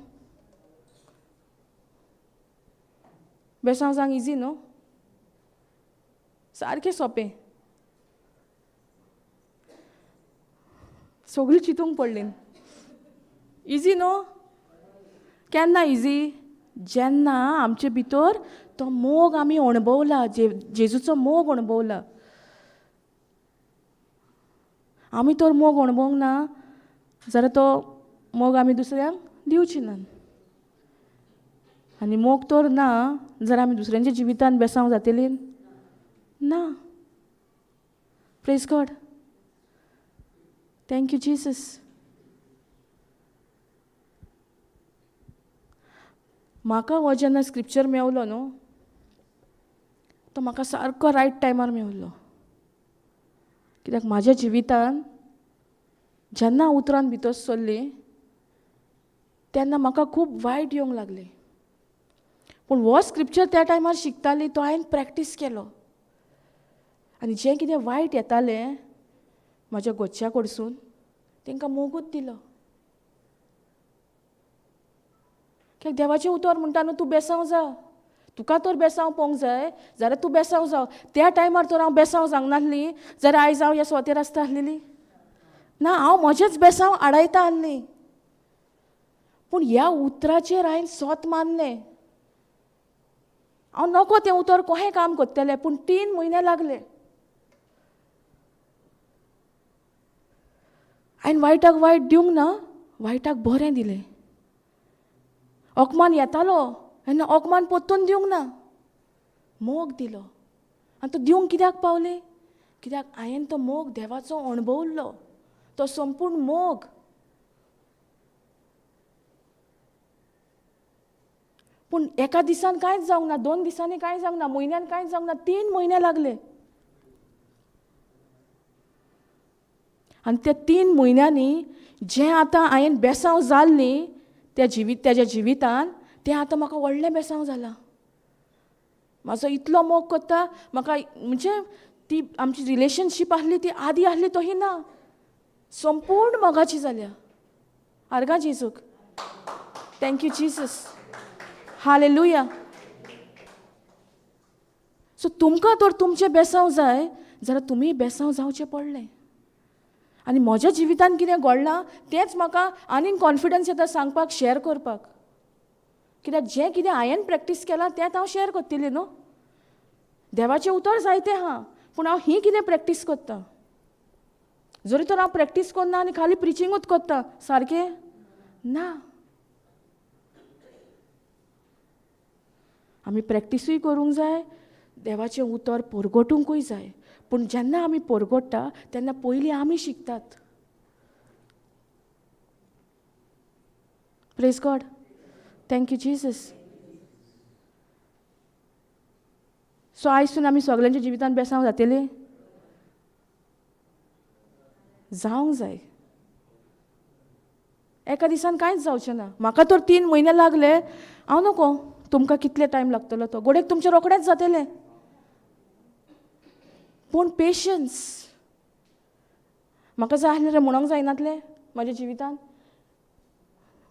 बेसांव जावंक इजी न्हू? सारकें सोंपें. सगळीं चिंतूंक पडलीं. इजी न्हू? केन्ना इजी? जेन्ना आमचे भितर तो मोग आमी अणभवला. जेजूचो मोग अणभवला. आमी तर मोग अणभवंक ना जाल्यार तो मोग आमी दुसऱ्यांक दिवची ना. आनी मोग तर ना जाल्यार आमी दुसऱ्यांच्या जिवितान बेसांव जातलीं ना. Praise God. थँक यू जिसस. म्हाका हो जेन्ना स्क्रिप्चर मेवलो न्हू तो म्हाका सारको रायट टायमार मेवलो. कित्याक म्हाज्या जिवितान जेन्ना उतरान भितर सरलीं तेन्ना म्हाका खूब वायट येवंक लागलें. पूण हो स्क्रिप्चर त्या टायमार शिकताली तो हांवें प्रॅक्टीस केलो. आनी जें कितें वायट येतालें म्हाज्या घरच्या कडसून तांकां मोगूच दिलो. कित्याक देवाचें उतर म्हणटा न्हू तूं बेसांव जा. तुका तर बेसांव पळोवंक जाय जाल्यार तूं बेसांव जाव. त्या टायमार तर हांव बेसांव जावंक नासली जाल्यार आयज हांव ह्या स्वातेर आसता आसलेली ना. हांव म्हजेंच बेसांव आडायता आसलीं. पूण ह्या उतराचेर हांवें सोत मारलें. हांव नकळो तें उतर कशें काम करतलें. पूण 3 म्हयने लागले. हांवें वायटाक वायट दिवंक ना. वायटाक बरें दिलें. अपमान येतालो आनी अपमान परतून दिवंक ना. मोग दिलो. आनी तो दिवंक कित्याक पावलें? कित्याक हांवें तो मोग देवाचो अणभवलो. तो संपूर्ण मोग. पूण एका दिसान कांयच जावंक ना. 2 दिसांनी कांय जावंक ना. म्हयन्यान कांयच जावंक ना. 3 म्हयने लागले. आनी त्या 3 म्हयन्यांनी जें आतां हांवें बेसांव जालें न्ही तेज्या जिवितान, तें आतां म्हाका व्हडलें बेसांव जालां. म्हाजो इतलो मोग कोत्ता, म्हाका म्हणजे ती आमची रिलेशनशीप आसली ती आदी आसली तशी ना, संपूर्ण मोगाची जाल्या. आर्गा जेजूक. Thank you Jesus. हालेलुया. सो तुमकां तर तुमचें बेसांव जाय जाल्यार तुमी बेसांव जावचें पडलें. आनी म्हज्या जिवितान कितें घडलां तेंच म्हाका आनीक कॉन्फिडन्स येता सांगपाक, शेअर करपाक. कित्याक जें कितें हांवें प्रॅक्टीस केलां तेंच हांव शेअर कोत्तलें न्हू. देवाचें उतर जायतें आहा, पूण हांव ही कितें प्रॅक्टीस कोत्तां. जरी तर हांव प्रॅक्टीस कोन्ना आनी खाली प्रिचिंगूच कोत्तां, सारकें ना. आमी प्रॅक्टीसूय करूंक जाय, देवाचें उतर परगटूंकूय जाय. पूण जेन्ना आमी परगट्टा तेन्ना पयलीं आमी शिकतात. Praise God. Thank you Jesus. So आयसून आमी सगळ्यांच्या जिवितान बेसांव जातलीं जावंक जाय. एका दिसान कांयच जावचें ना. म्हाका तर 3 म्हयने लागले, हांव नोको तुमकां कितले टायम लागतलो तो, गोडेक तुमचें रोखडेंच जातलें. पूण पेशन्स म्हाका जाय आसलें म्हणोंक जायनातलें म्हाज्या जिवितान.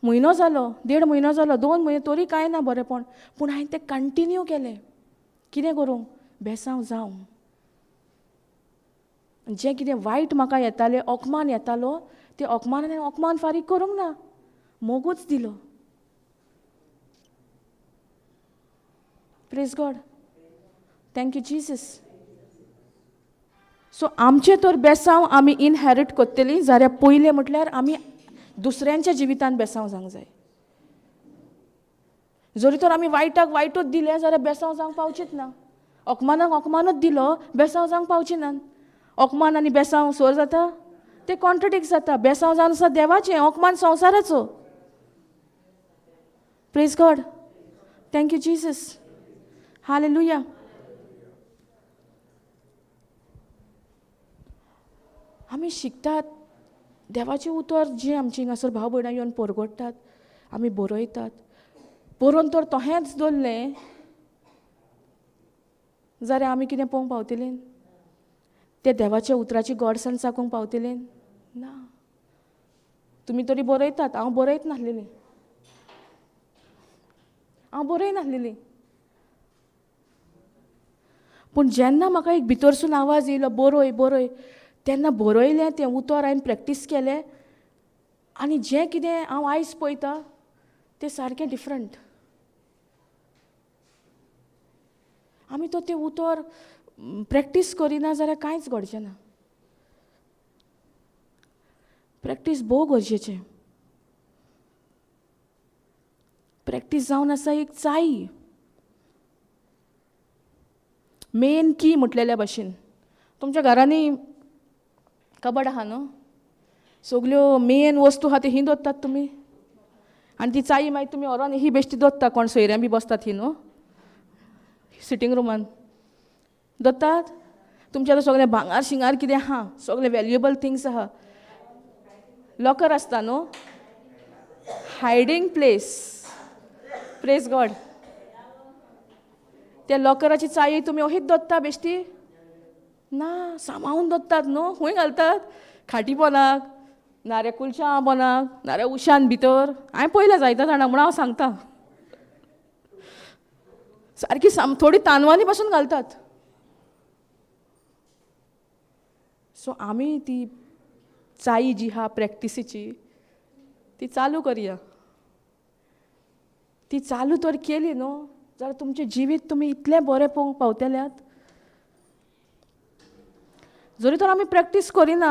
म्हयनो जालो, 1.5 म्हयनो जालो, 2 म्हयने तरी कांय ना बरेंपण, पूण हांवें तें कंटिन्यू केलें. कितें करूंक? बेसांव जावं. जें कितें वायट म्हाका येतालें, ओकमान येतालो, ते ओकमान हांवें ओकमान फारीक करूंक ना, मोगूच दिलो. Praise God. Thank you Jesus. So आमचें तर बेसांव आमी इनहेरीट कोत्तलीं जाल्यार पयलें म्हटल्यार आमी दुसऱ्यांच्या जिवितान बेसांव जावंक जाय. जरी तर आमी वायटाक वायटूच दिलें जाल्यार बेसांव जावंक पावचीच ना. ओकमानाक ओकमानूच दिलो, बेसांव जावंक पावची ना. ओकमान आनी बेसांव सर जाता, तें कॉन्ट्रडिक्ट जाता. बेसांव जावन आसा देवाचें, ओकमान संवसाराचो. Praise God. Thank you Jesus. Hallelujah. आमी शिकतात देवाचें उतर जें आमची हांगासर भाव भयणां येवन परगडटात, आमी बरयतात. बरोवन तर तोहेंच दवरलें जाल्यार आमी कितें पळोवंक पावतलीं? ते देवाच्या उतराची गॉडसन साकूंक पावतलीं? ना. तुमी तरी बरयतात, हांव बरयत नासलेलीं. हांव बरय नासलेलीं. पूण जेन्ना म्हाका एक भितरसून आवाज येयलो बरय बरय, तेन्ना बरयलें तें उतर हांवें प्रॅक्टीस केलें. आनी जें कितें हांव आयज पळयतां तें सारकें डिफरंट. आमी तो तें उतर प्रॅक्टीस करिना जाल्यार कांयच घडचें ना. प्रॅक्टीस भोव गरजेचें. प्रॅक्टीस जावन आसा एक चाई. मेन की म्हटलेल्या भाशेन. तुमच्या घरांनी कबड आहा न्हू, सगल्यो मेन वस्तू आहा त्यो ही दवरतात तुमी. आनी ती चाई मागीर तुमी व्हरोन ही बेश्टी दवरता, कोण सोयऱ्यां बी बसतात ही न्हू सिटींग रुमान दवरतात. तुमचें आतां सगळें भांगार शिंगार कितें आहा, सगळे वॅल्युएबल थिंग्स आहा. लॉकर आसता न्हू, हायडींग प्लेस. Praise God. त्या लॉकराची चावी तुमी अशीच दवरता बेश्टी? ना, सांबाळून दवरतात न्हू. खूंय घालतात? खाटी पोंदाक, नाऱ्या कुलच्या पोंदाक, नाऱ्या उशान भितर. हांवें पळयलां जायत्या जाणांक म्हूण हांव सांगतां. सारकी थोडी तानवानी पासून घालतात. सो आमी ती चाई जी आहा प्रॅक्टिसीची ती चालू करया. ती चालू तर केली न्हू जाल्यार तुमचें जिवीत तुमी इतलें बरें पळोवंक पावतल्यात. जरी तर आमी प्रॅक्टीस करिना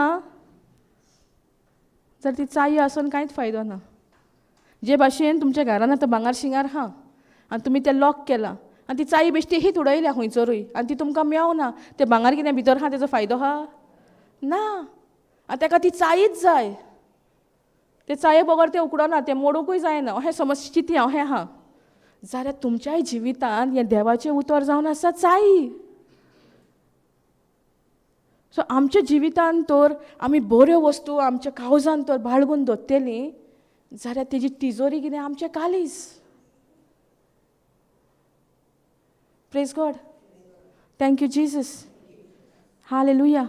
जाल्यार ती चाई आसून कांयच फायदो ना. जे भाशेन तुमच्या घरान आतां भांगार शिंगार आहा आनी तुमी तें लॉक केलां आनी ती चाई बेश्टी हीच उडयल्या खंयसरूय आनी ती तुमकां मेळना, तें भांगार कितें भितर आहा तेजो फायदो आहा? ना. आनी ताका ती चाईच जाय. ते चाये बगर तें उकडना, तें मोडूंकूय जायना. अशें समज स्थिती अशें आहा जाल्यार तुमच्याय जिवितान हें देवाचें उतर जावन आसा चाई. सो आमच्या जिवितान तर आमी बऱ्यो वस्तू आमच्या काळजान तर बाळगून दवरतलीं जाल्यार तेजी तिजोरी कितें आमचें कालीज. Praise God. Thank you Jesus. Hallelujah.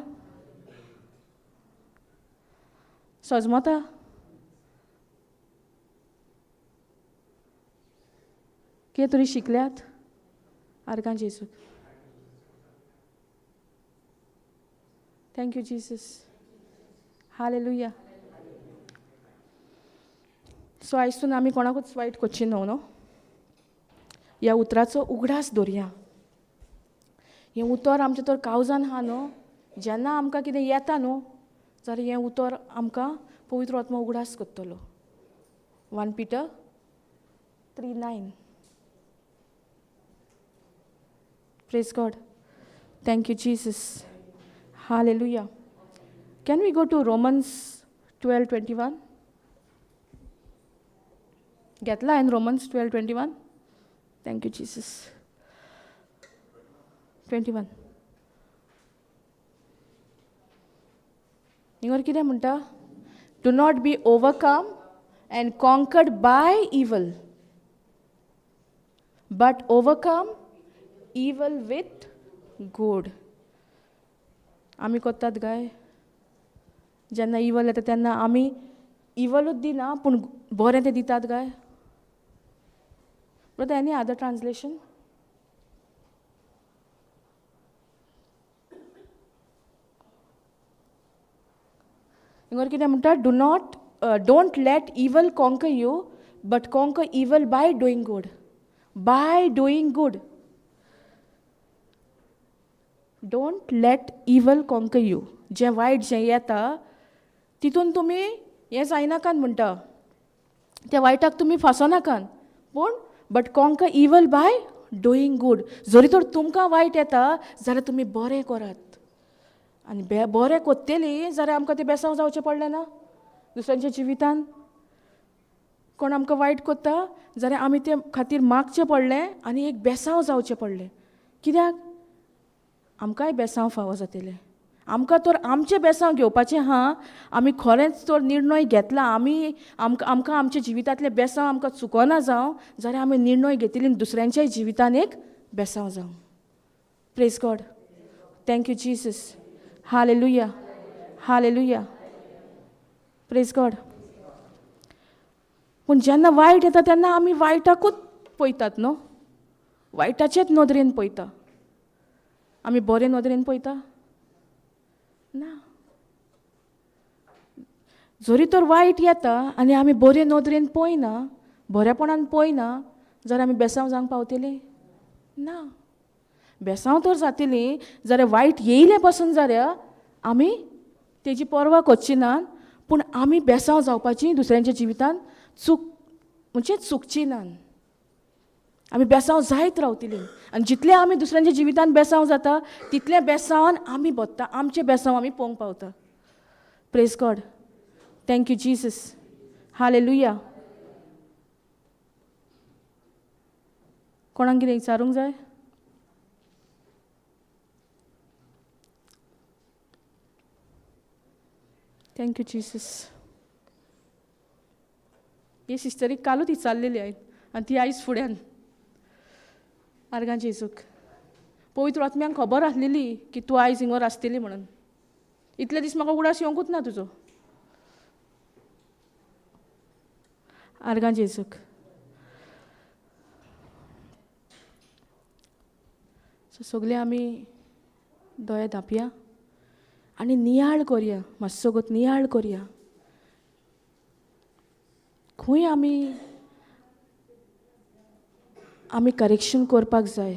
सजमता. कितें तरी शिकल्यात आर्गां जेजूक. Thank you Jesus. Hallelujah. So आयसून आमी कोणाकूच वायट करची न्हू. ह्या उतराचो उगडास दवरया. हें उतर आमच्या तर काळजान आहा न्हू. जेन्ना आमकां कितें येता न्हू जाल्यार हें उतर आमकां पवित्र आत्मा उगडास करतलो. 1 Peter 3:9. Praise God. Thank you, Jesus. Hallelujah. Can we go to Romans 12:21? Getla in Romans 12:21. Thank you, Jesus. 21. हिंगर कितें म्हणटा? Do not be overcome and conquered by evil, but overcome evil with good. आमी कोत्तात गाय जेन्ना इवल येता तेन्ना आमी इवलूच दिना पूण बरें तें दितात गाय. Brother, any other translation? हिंगर कितें म्हणटा? Don't let evil conquer you, but conquer evil by doing good. By doing good. Don't let evil conquer you. जें वायट जें येता तितून तुमी हें जायनाकान म्हणटा. त्या वायटाक तुमी फासोनाकान पूण बट कॉन्कर इवल बाय डुईंग गूड. जरी तर तुमकां वायट येता जाल्यार तुमी बरें करात. आनी बरें कोत्तेली जाल्यार आमकां तें बेसांव जावचें पडलें ना दुसऱ्यांच्या जिवितान. कोण आमकां वायट कोत्ता जाल्यार आमी ते खातीर मागचें पडलें आनी एक बेसांव जावचें पडलें. कित्याक? आमकांय बेसांव फावो जातलें. आमकां तर आमचें बेसांव घेवपाचें आहा. आमी खरेंच तर निर्णय घेतला आमकां आमच्या जिवितांतले बेसांव आमकां चुकोना जावं जाल्यार आमी निर्णय घेतिल्ली दुसऱ्यांच्याय जिवितान एक बेसांव जावं. Praise God. Thank you Jesus. Hallelujah. Hallelujah. Praise God. पूण जेन्ना वायट येता तेन्ना आमी वायटाकूच पळयतात न्हू. वायटाचेच नदरेन पळयता. आमी बरे नदरेन पळयता ना. जरी तर वायट येता आनी आमी बरे नदरेन पळयना बरेपणान पळयना जाल्यार आमी बेसांव जावंक पावतलीं ना. बेसांव तर जातलीं जाल्यार वायट येयलें पासून जाल्यार आमी तेजी पर्वा करची ना पूण आमी बेसांव जावपाची दुसऱ्यांच्या जिवितान चुकची ना. आमी बेसांव जायत रावतलीं आनी जितलें आमी दुसऱ्यांच्या जिवितान बेसांव जाता तितलें बेसांवान आमी बदता. आमचें बेसांव आमी पळोवंक पावता. Praise God. Thank you Jesus. Hallelujah. कोणाक कितें विचारूंक जाय? Thank you Jesus. ही सिस्टरीक कालूच विचारलेली आयज आनी ती आयज फुड्यान आर्गां जेजूक. पवित्र आत्म्यांक खबर आसलेली की तूं आयज हिंगर आसतली म्हणून. इतले दीस म्हाका उगडास येवंकूच ना तुजो. आर्गां जेजूक. सो सगळे आमी दोळे धांपया आनी नियाळ करया. मातसो गोत नियाळ करया. खंय आमी करेक्शन करपाक जाय.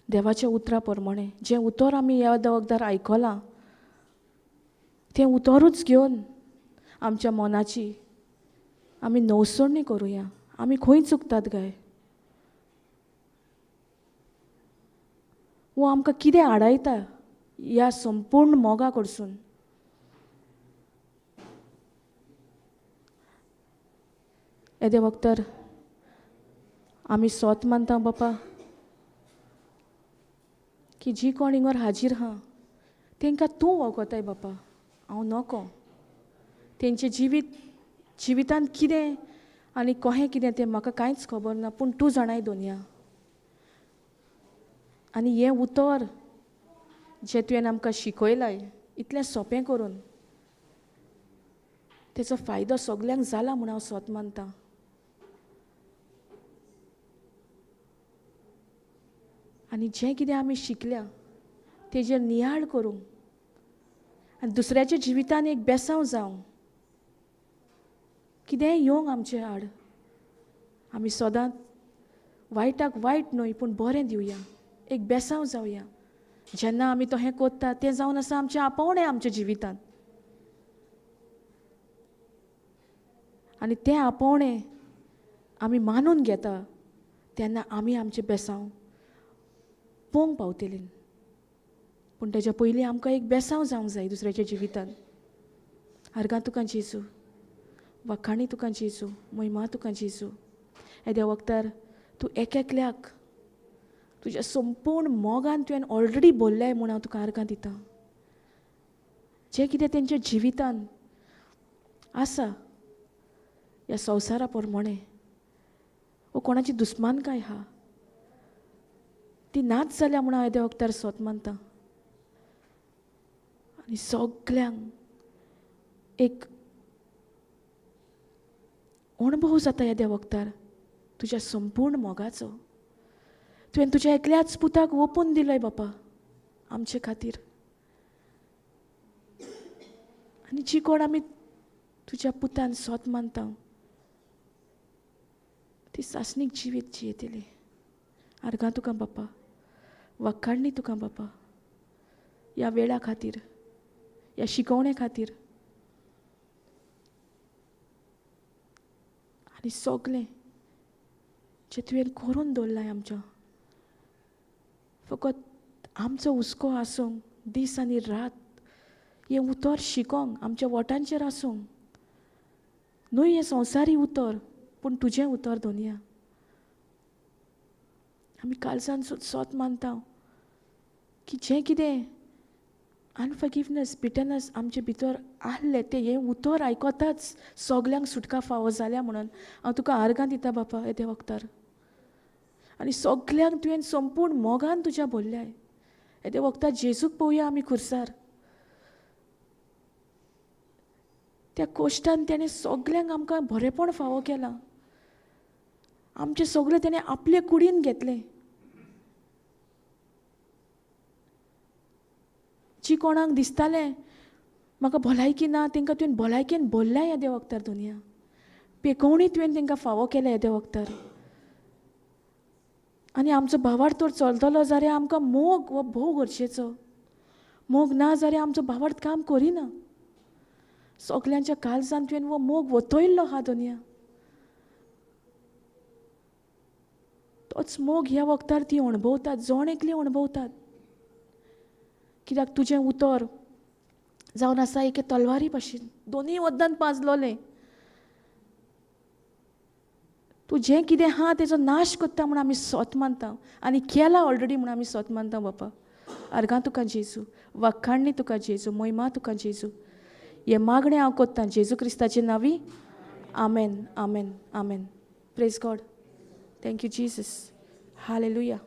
देवाच्या उतरा प्रमाणे जें उतर आमी ह्या वखदार आयकलां तें उतरूच घेवन आमच्या मनाची आमी नवसणी करुया. आमी खंय चुकतात गाय वो आमकां कितें आडायता ह्या संपूर्ण मोगा कडसून. येदे वखदार आमी सोत मानता बापा. की जी कोण हिंगर हाजीर हा तांकां तूं वळखताय बापा, हांव नोको. तेंचे जिवितांत कितें आनी कहें कितें तें म्हाका कांयच खबर ना, पूण तूं जाणाय दोनया. आनी हें उतर जें तुवें आमकां शिकयलाय इतलें सोंपें करून, तेचो फायदो सगल्यांक जाला म्हूण हांव सोत मानतां. आनी जें कितें आमी शिकल्या तेजेर नियाळ करूं आनी दुसऱ्याच्या जिवितान एक बेसांव जावं. कितेंय येवंक आमचे आड, आमी सदांच वायटाक वायट न्हय पूण बरें दिवया, एक बेसांव जावया. जेन्ना आमी हें कोत्ता तें जावन आसा आमचें आपोवणें आमच्या जिवितांत. आनी तें आपोवणें आमी मानून घेता तेन्ना आमी आमचें बेसांव पोवंक पावतलीं. पूण तेज्या पयलीं आमकां एक बेसांव जावंक जाय दुसऱ्याच्या जिवितांत. आर्गां तुका जेजू, वखाणी तुका जेजू, महिमा तुका जेजू. येद्या वखदार तूं एकल्याक तुज्या संपूर्ण मोगान तुवें ऑलरेडी बोल्ल्याय म्हूण हांव तुका आर्गां दितां. जें कितें तेंच्या जिवितांत आसा ह्या संवसारा पोरमोणें वो कोणाची दुस्मानकाय आहा ती नाच जाल्या म्हूण हांव येद्या वखदार सोत मानतां. आनी सगल्यांक एक अणभव जाता येद्या वखदार तुज्या संपूर्ण मोगाचो. तुवें तुज्या एकल्याच पुताक ओपून दिलोय बापा आमचे खातीर. आनी जी कोण आमी तुज्या पुतान सोत मानता ती सासणीक जिवीत जियेतली. आर्गां तुका बापा, वखाणणी तुका बापा ह्या वेळा खातीर, ह्या शिकोवणे खातीर. आनी सगलें जें तुवें करून दवरलाय आमच्या, फकत आमचो हुस्को आसूंक दीस आनी रात हें उतर शिकोंक आमच्या ओठांचेर आसूंक. न्हय हें संवसारी उतर पूण तुजें उतर दोनया. आमी कालसान सोत मानता की जें कितें अनफॉरगिवनेस, बिटरनेस आमचे भितर आहलें तें हें उतर आयकोताच सगल्यांक सुटका फावो जाल्या म्हणून हांव तुका आर्गां दिता बापा येद्या वखदार. आनी सगल्यांक तुवें संपूर्ण मोगान तुज्या बोल्ल्याय येद्या वखदार जेजूक पळोवया आमी खुर्सार. त्या कोश्टान तेणें सगल्यांक आमकां बरेंपण फावो केलां. आमचें सगळें तेणें आपले कुडीन घेतलें. जी कोणाक दिसतालें म्हाका भलायकी ना तांकां तुवें भलायकेन भरल्या येद्या वखदार दुनिया. पेकोवणी तुवें तांकां फावो केल्या येद्या वखदार. आनी आमचो भावार्थ तर चलतलो जाल्यार आमकां मोग हो भोव गरजेचो. मोग ना जाल्यार आमचो भावार्थ काम करिना. सगल्यांच्या काळजान तुवें वो मोग वतयल्लो आहा दुनिया. तोच मोग ह्या वखदार ती अणभवतात, जण एकली अणभवतात. कित्याक तुजें उतर जावन आसा एके तलवारी भाशेन दोनूय वद्दान पाजलोलें. तूं जें कितें आहा तेजो नाश कोत्ता म्हूण आमी सोत मानता आनी केला ऑलरेडी म्हूण आमी सोत मानता बापा. आर्गां तुका जेजू, वखाणणी तुका जेजू, महिमा तुका जेजू. हें मागणें हांव कोत्तां जेजू क्रिस्ताचे नांवी. Amen, amen, amen. Praise God. Thank you Jesus. Hallelujah.